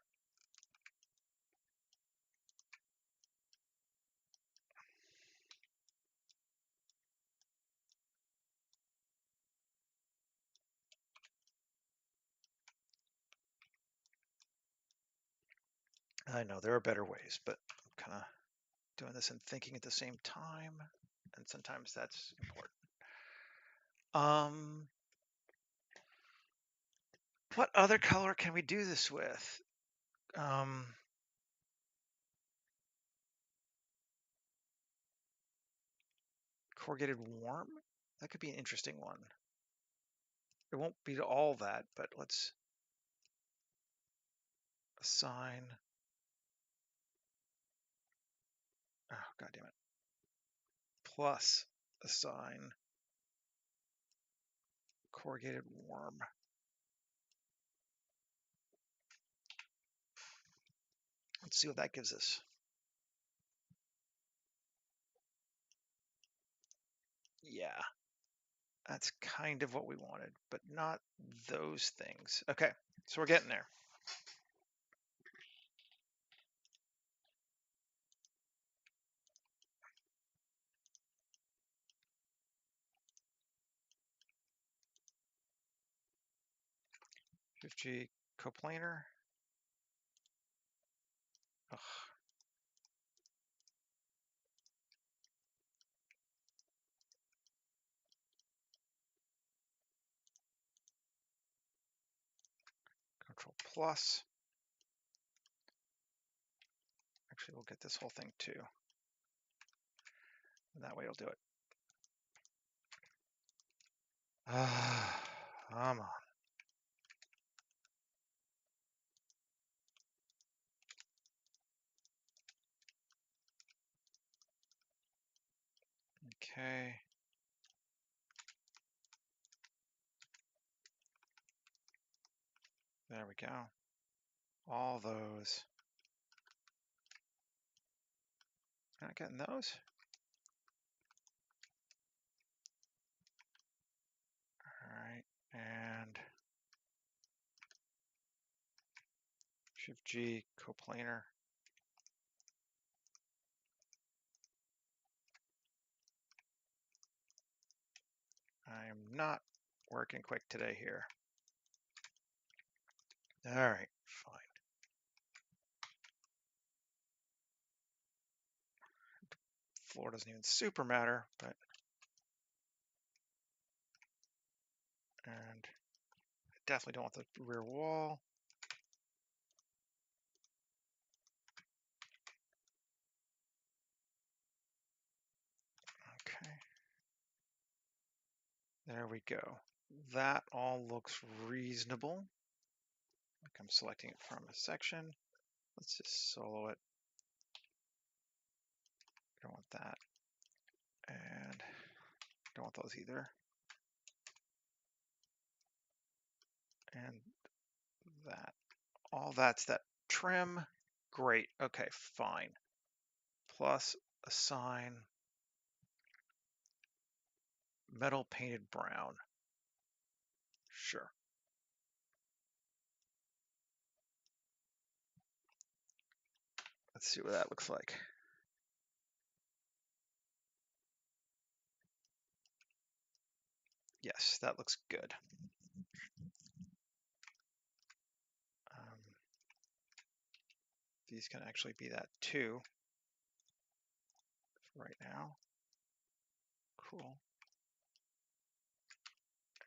I know there are better ways, but I'm kind of doing this and thinking at the same time, and sometimes that's important. What other color can we do this with? Corrugated warm? That could be an interesting one. It won't be all that, but let's assign. Oh, God damn it. Plus assign corrugated warm. Let's see what that gives us. Yeah, that's kind of what we wanted, but not those things. Okay, so we're getting there. G coplanar. Ugh. Control plus. Actually, we'll get this whole thing too. And that way it'll do it. Come on. Okay. There we go. All those. Not getting those? All right. And Shift G coplanar. I am not working quick today here. All right, fine. Floor doesn't even super matter, but and I definitely don't want the rear wall. Okay. There we go. That all looks reasonable. Like I'm selecting it from a section. Let's just solo it. Don't want that. And don't want those either. And that. All that's that trim. Great. Okay, fine. Plus assign metal painted brown. Sure. Let's see what that looks like. Yes, that looks good. These can actually be that too right now. Cool.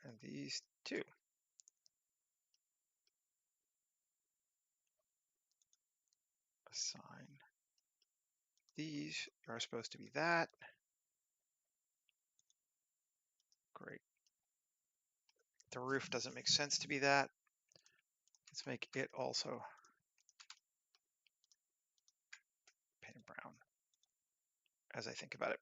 And these too. Assign. These are supposed to be that. Great. The roof doesn't make sense to be that. Let's make it also painted brown as I think about it.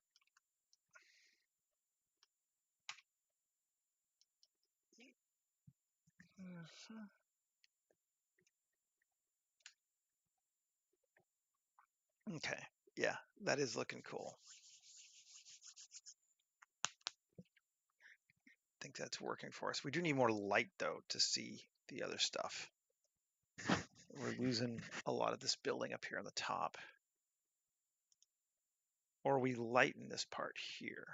Okay, yeah, that is looking cool. I think that's working for us. We do need more light though to see the other stuff. We're losing a lot of this building up here on the top. Or we lighten this part here.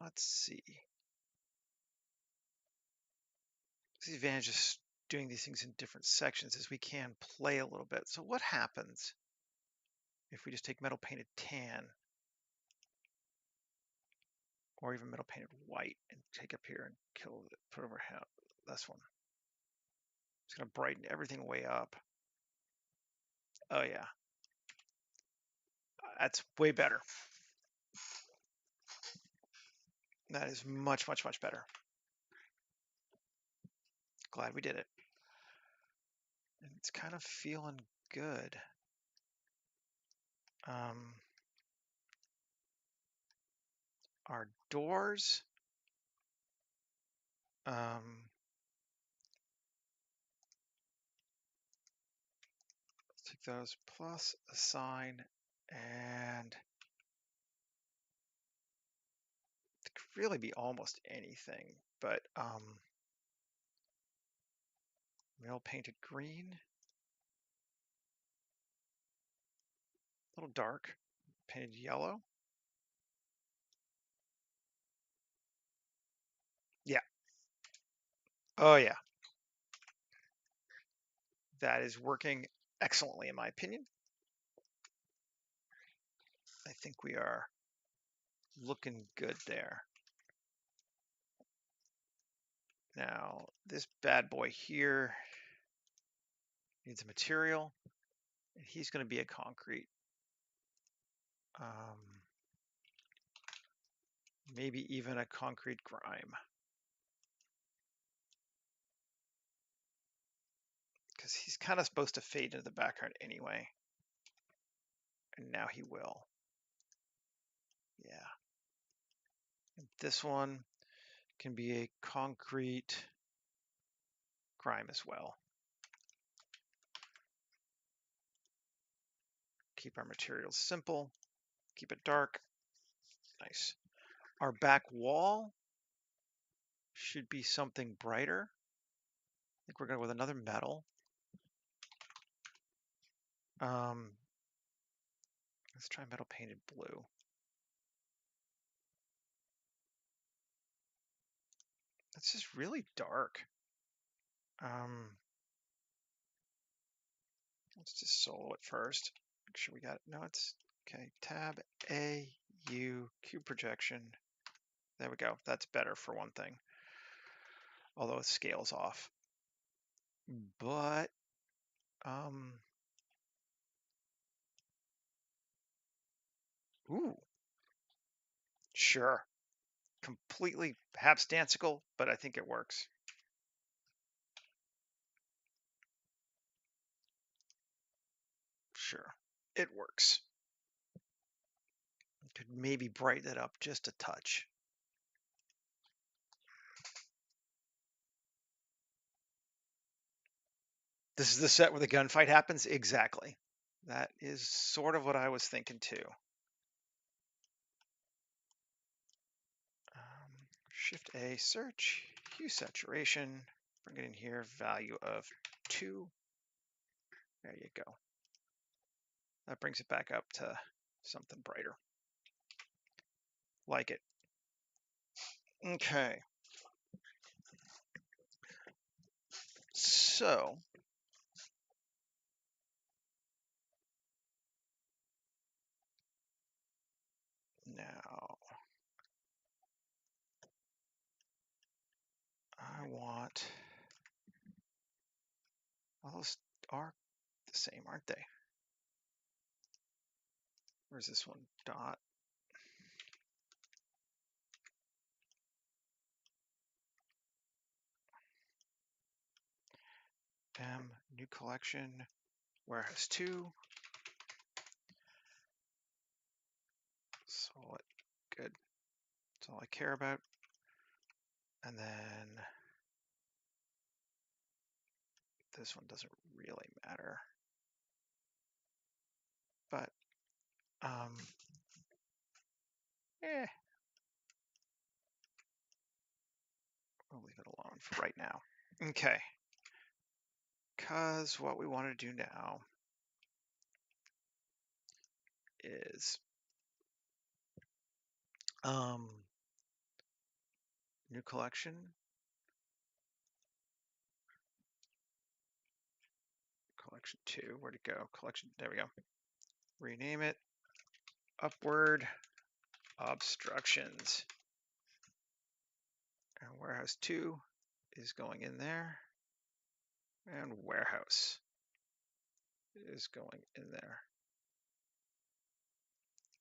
Let's see. The advantage of doing these things in different sections is we can play a little bit. So what happens if we just take metal painted tan or even metal painted white and take up here and kill it, put over this one? It's going to brighten everything way up. Oh yeah, that's way better. That is much, much, much better. Glad we did it. And it's kind of feeling good. Our doors, let's take those plus assign, and it could really be almost anything, but metal painted green, a little dark, painted yellow. Yeah. Oh yeah. That is working excellently in my opinion. I think we are looking good there. Now, this bad boy here needs a material, and he's going to be a concrete. Maybe even a concrete grime. Because he's kind of supposed to fade into the background anyway. And now he will. Yeah. And this one can be a concrete grime as well. Keep our materials simple. Keep it dark. Nice. Our back wall should be something brighter. I think we're going with another metal. Let's try metal painted blue. That's just really dark. Let's just solo it first. Make sure we got it. No, it's okay. Tab A, U, cube projection. There we go. That's better for one thing. Although it scales off. But ooh, sure. Completely hapstantical, but I think it works. Sure, it works. Could maybe brighten it up just a touch. This is the set where the gunfight happens? Exactly. That is sort of what I was thinking too. Shift A, search, hue saturation, bring it in here, value of 2. There you go. That brings it back up to something brighter. Like it. Okay. So now I want, all those are the same, aren't they? Where's this one? Dot. M, new collection, warehouse 2. Solid, good. That's all I care about. And then this one doesn't really matter. But, we'll leave it alone for right now. Okay. Because what we want to do now is new collection. Collection 2, where'd it go? Collection, there we go. Rename it upward obstructions. And warehouse 2 is going in there. And warehouse is going in there.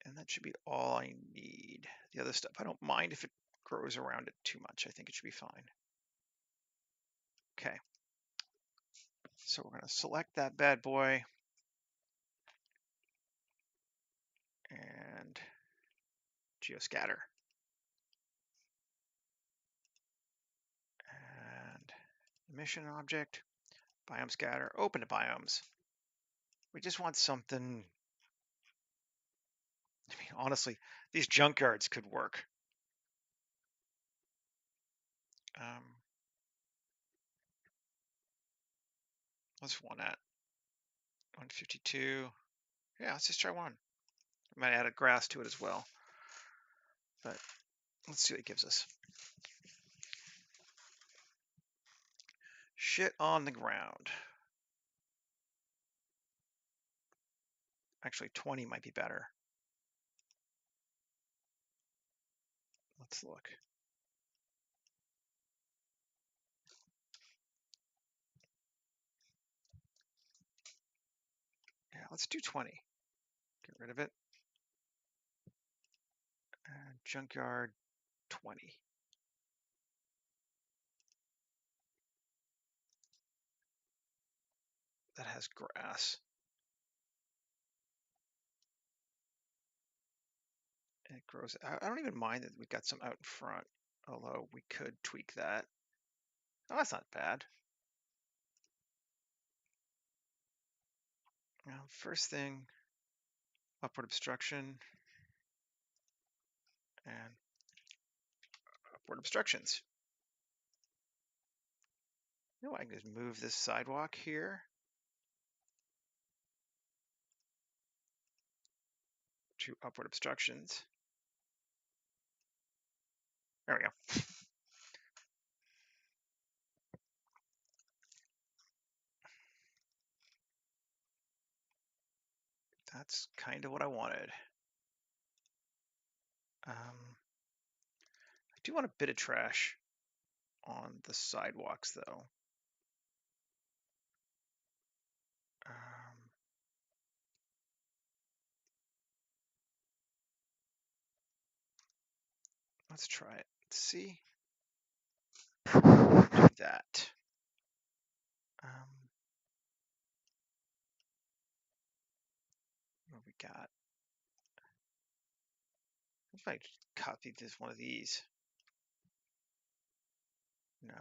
And that should be all I need. The other stuff, I don't mind if it grows around it too much. I think it should be fine. Okay. So we're going to select that bad boy. And geoscatter. And emission object, biome scatter, open to biomes. We just want something. I mean, honestly, these junkyards could work. What's one at? 152. Yeah, let's just try one. I might add a grass to it as well. But let's see what it gives us. Shit on the ground. Actually, 20 might be better. Let's look. Yeah, let's do 20. Get rid of it. And junkyard 20. That has grass. And it grows out. I don't even mind that we got some out in front, although we could tweak that. Oh, that's not bad. Now, first thing, upward obstruction and upward obstructions. You know, I can just move this sidewalk here to upward obstructions. There we go. That's kind of what I wanted. I do want a bit of trash on the sidewalks, though. Let's try it. Let's see. Do that. What we got? If I copy this one of these. No.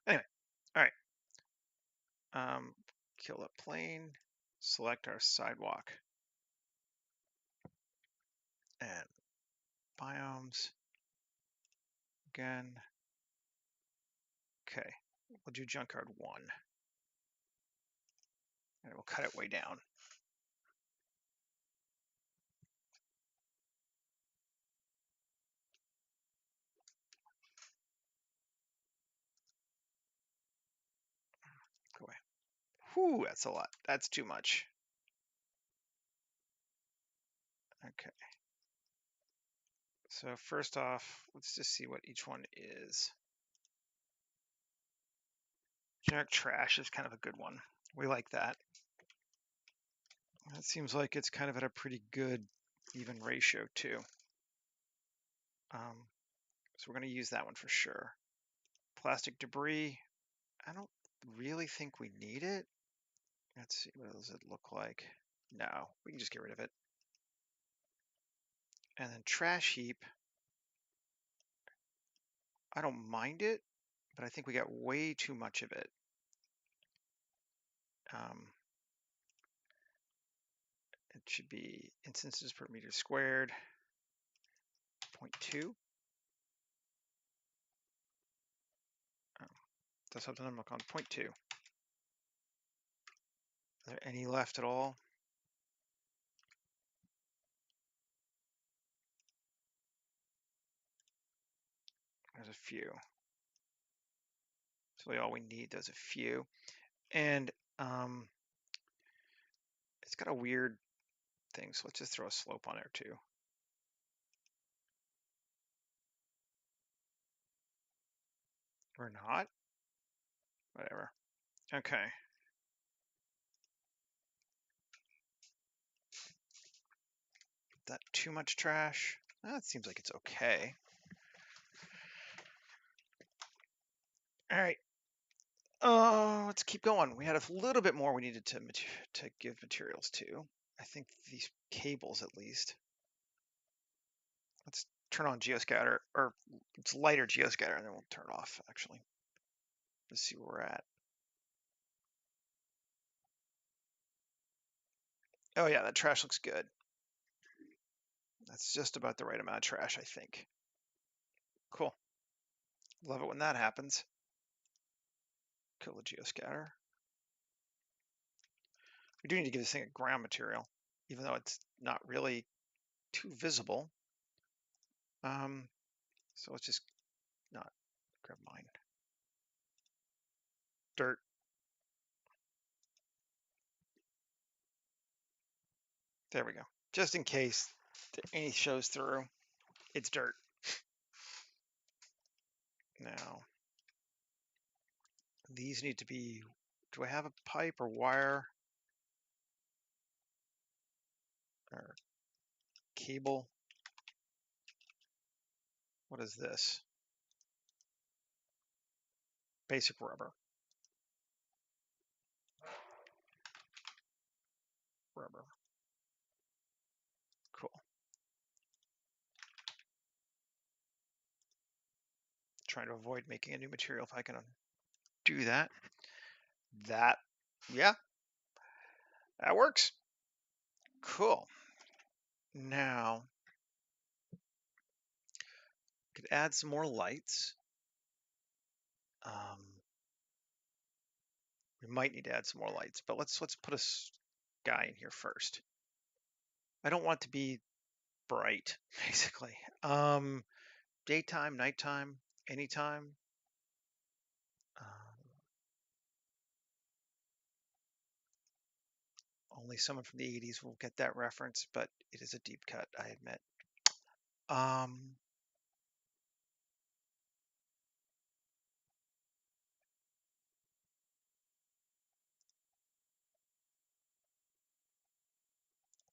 Anyway, all right. Kill a plane. select our sidewalk and biomes again. Okay, we'll do junkyard 1 and we'll cut it way down. Go away. Whew, that's a lot. That's too much. Okay. So first off, let's just see what each one is. Generic trash is kind of a good one. We like that. That seems like it's kind of at a pretty good even ratio too. So we're going to use that one for sure. Plastic debris, I don't really think we need it. Let's see, what does it look like? No, we can just get rid of it. And then trash heap, I don't mind it, but I think we got way too much of it. It should be instances per meter squared, 0.2. That's something I'm looking on 0.2. Is there any left at all? There's a few. So all we need is a few. And it's got a weird thing, so let's just throw a slope on there too. Or not? Whatever. Okay. Is that too much trash? It seems like it's okay. All right. Let's keep going. We had a little bit more we needed to give materials to. I think these cables at least. Let's turn on geoscatter, or it's lighter geoscatter, and then we'll turn it off actually. Let's see where we're at. Oh yeah, that trash looks good. That's just about the right amount of trash, I think. Cool. Love it when that happens. Kill the geoscatter. We do need to give this thing a ground material, even though it's not really too visible. So let's just not grab mine. Dirt. There we go. Just in case any shows through, it's dirt. Now, these need to be, do I have a pipe or wire or cable? What is this? Basic rubber. Rubber. Cool. Trying to avoid making a new material if I can do that. Yeah, that works. Cool. Now, could add some more lights. We might need to add some more lights, but let's put a guy in here first. I don't want it to be bright, basically. Daytime, nighttime, anytime. Only someone from the 80s will get that reference, but it is a deep cut, I admit.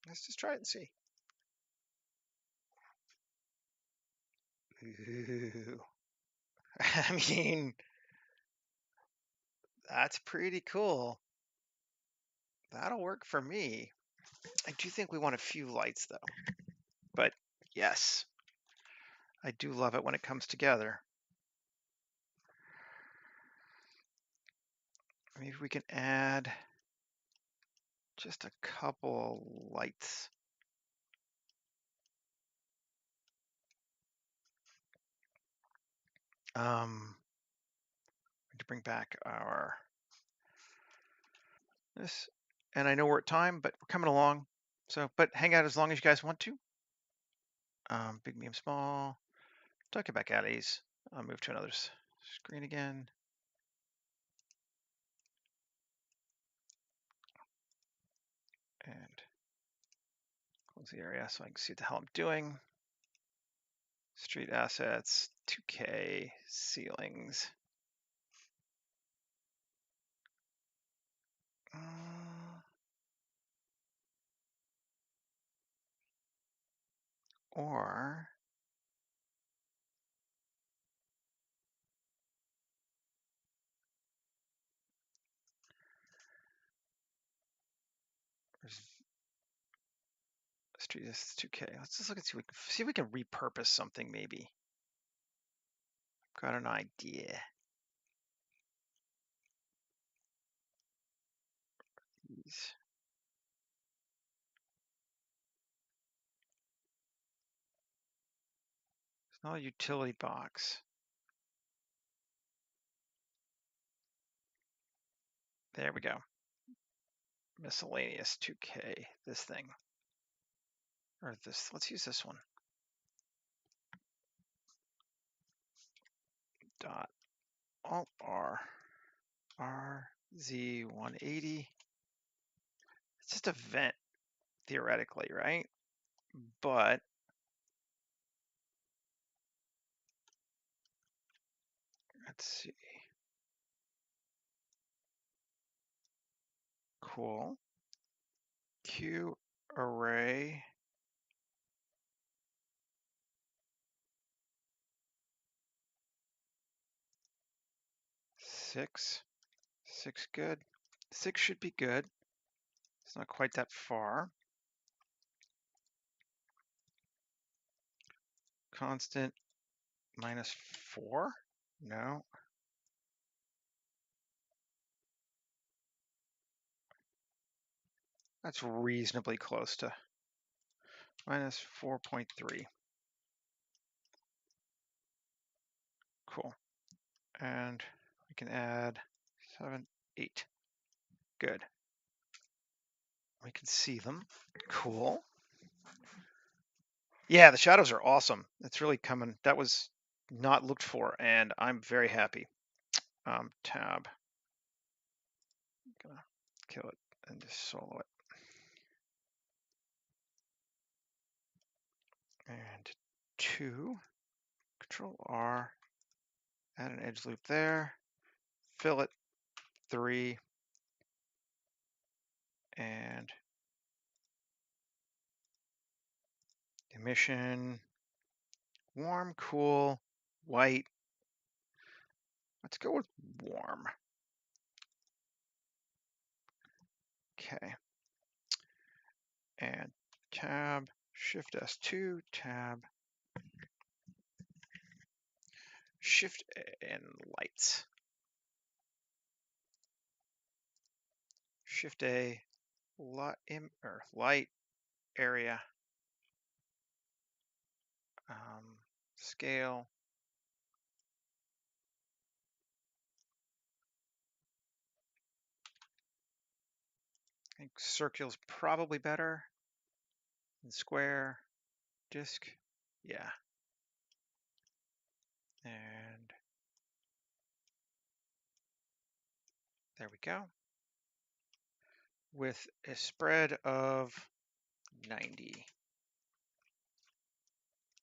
Let's just try it and see. Ooh. I mean, that's pretty cool. That'll work for me. I do think we want a few lights though. But yes, I do love it when it comes together. Maybe we can add just a couple lights. To bring back our this, and I know we're at time, but we're coming along. So, but hang out as long as you guys want to. Big, medium, small. Talk about at ease. I'll move to another screen again. And close the area so I can see what the hell I'm doing. Street assets, 2K, ceilings. Or street is 2K. Let's just look and see if we can repurpose something maybe. Got an idea. It's not a utility box. There we go. Miscellaneous 2K, this thing. Or this, let's use this one. Dot alt R RZ180. It's just a vent, theoretically, right? But let's see. Cool. Q array. Six good. 6 should be good. It's not quite that far. Constant -4? No. That's reasonably close to -4.3. Cool. And we can add 7, 8. Good. We can see them. Cool. Yeah, the shadows are awesome. It's really coming. That was not looked for, and I'm very happy. Tab. I'm gonna kill it and just solo it. And 2, Control R, add an edge loop there, fillet 3, and emission, warm, cool, white. Let's go with warm. Okay. And tab, Shift S2, tab, Shift and lights. Shift A, light area, scale. I think circule's probably better than square. Disk, yeah. And there we go. With a spread of 90.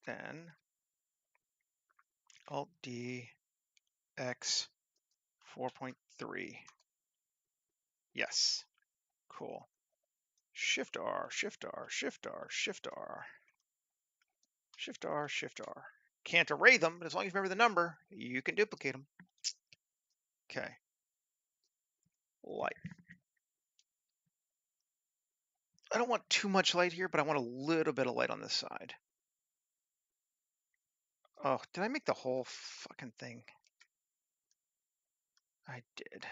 Then Alt D X 4.3. Yes. Cool. Shift R, Shift R, Shift R, Shift R. Shift R, Shift R. Can't array them, but as long as you remember the number, you can duplicate them. Okay. Light. I don't want too much light here, but I want a little bit of light on this side. Oh, did I make the whole fucking thing? I did.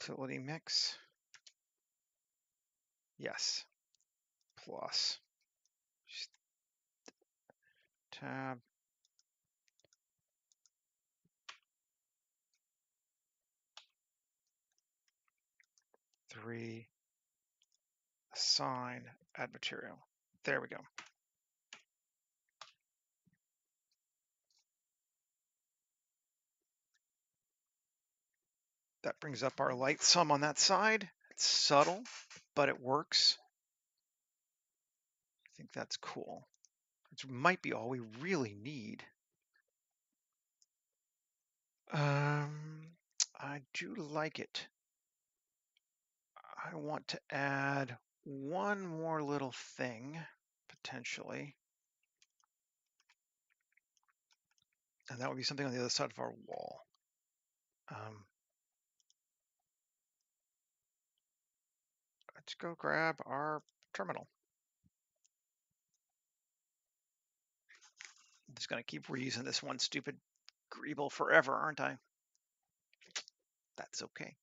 Utility mix. Yes. Plus. Tab. Three. Assign. Add material. There we go. That brings up our light sum on that side. It's subtle, but it works. I think that's cool. It might be all we really need. I do like it. I want to add one more little thing, potentially. And that would be something on the other side of our wall. Let's go grab our terminal. I'm just going to keep reusing this one stupid greeble forever, aren't I? That's okay.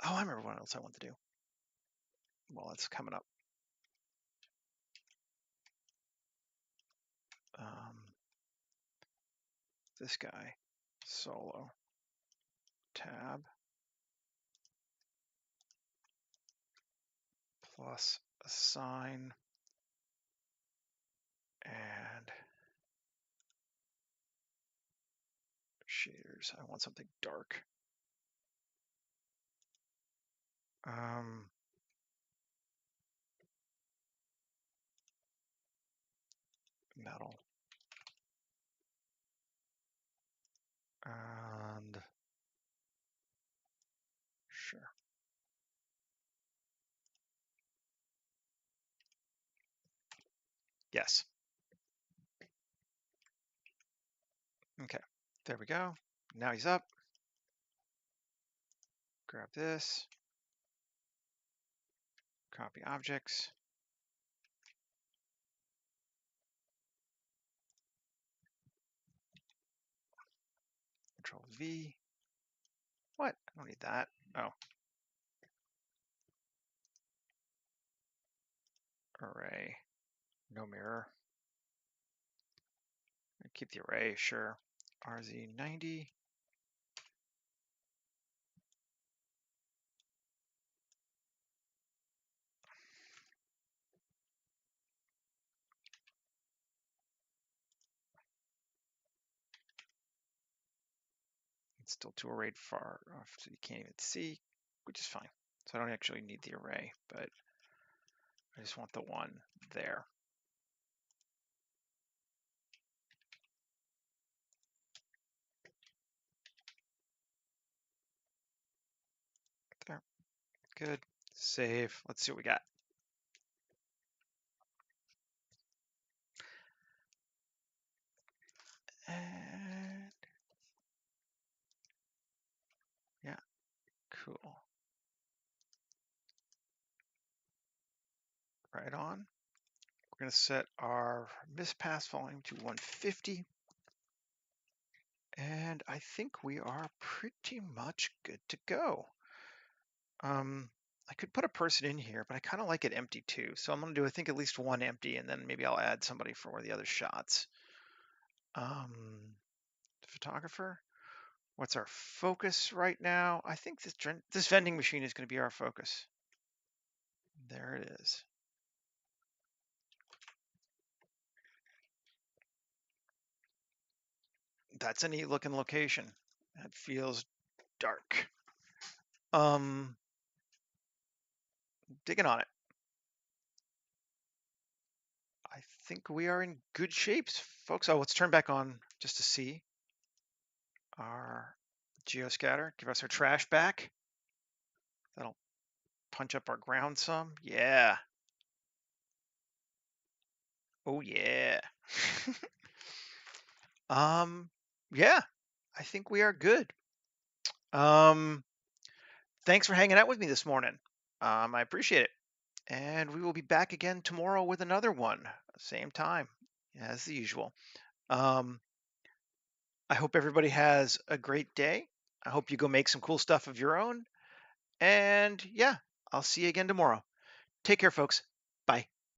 Oh, I remember what else I want to do. Well, that's coming up. This guy, solo, tab, plus assign, and shaders. I want something dark. Metal. And sure. Yes. Okay, there we go. Now he's up. Grab this. Copy objects. Control V. What? I don't need that. Oh. Array. No mirror. Keep the array, sure. RZ90. It's still too arrayed far off so you can't even see, which is fine. So I don't actually need the array, but I just want the one there. There. Good. Save. Let's see what we got. And yeah, cool. Right on. We're going to set our mispass volume to 150. And I think we are pretty much good to go. I could put a person in here, but I kind of like it empty too. So I'm going to do, I think, at least one empty, and then maybe I'll add somebody for one of the other shots. Photographer. What's our focus right now? I think this vending machine is going to be our focus. There it is. That's a neat looking location. That feels dark. Digging on it. I think we are in good shapes, folks. Oh, let's turn back on just to see our geoscatter. Give us our trash back. That'll punch up our ground some. Yeah. Oh yeah. Yeah, I think we are good. Thanks for hanging out with me this morning. I appreciate it. And we will be back again tomorrow with another one, same time as the usual. I hope everybody has a great day. I hope you go make some cool stuff of your own. And yeah, I'll see you again tomorrow. Take care, folks.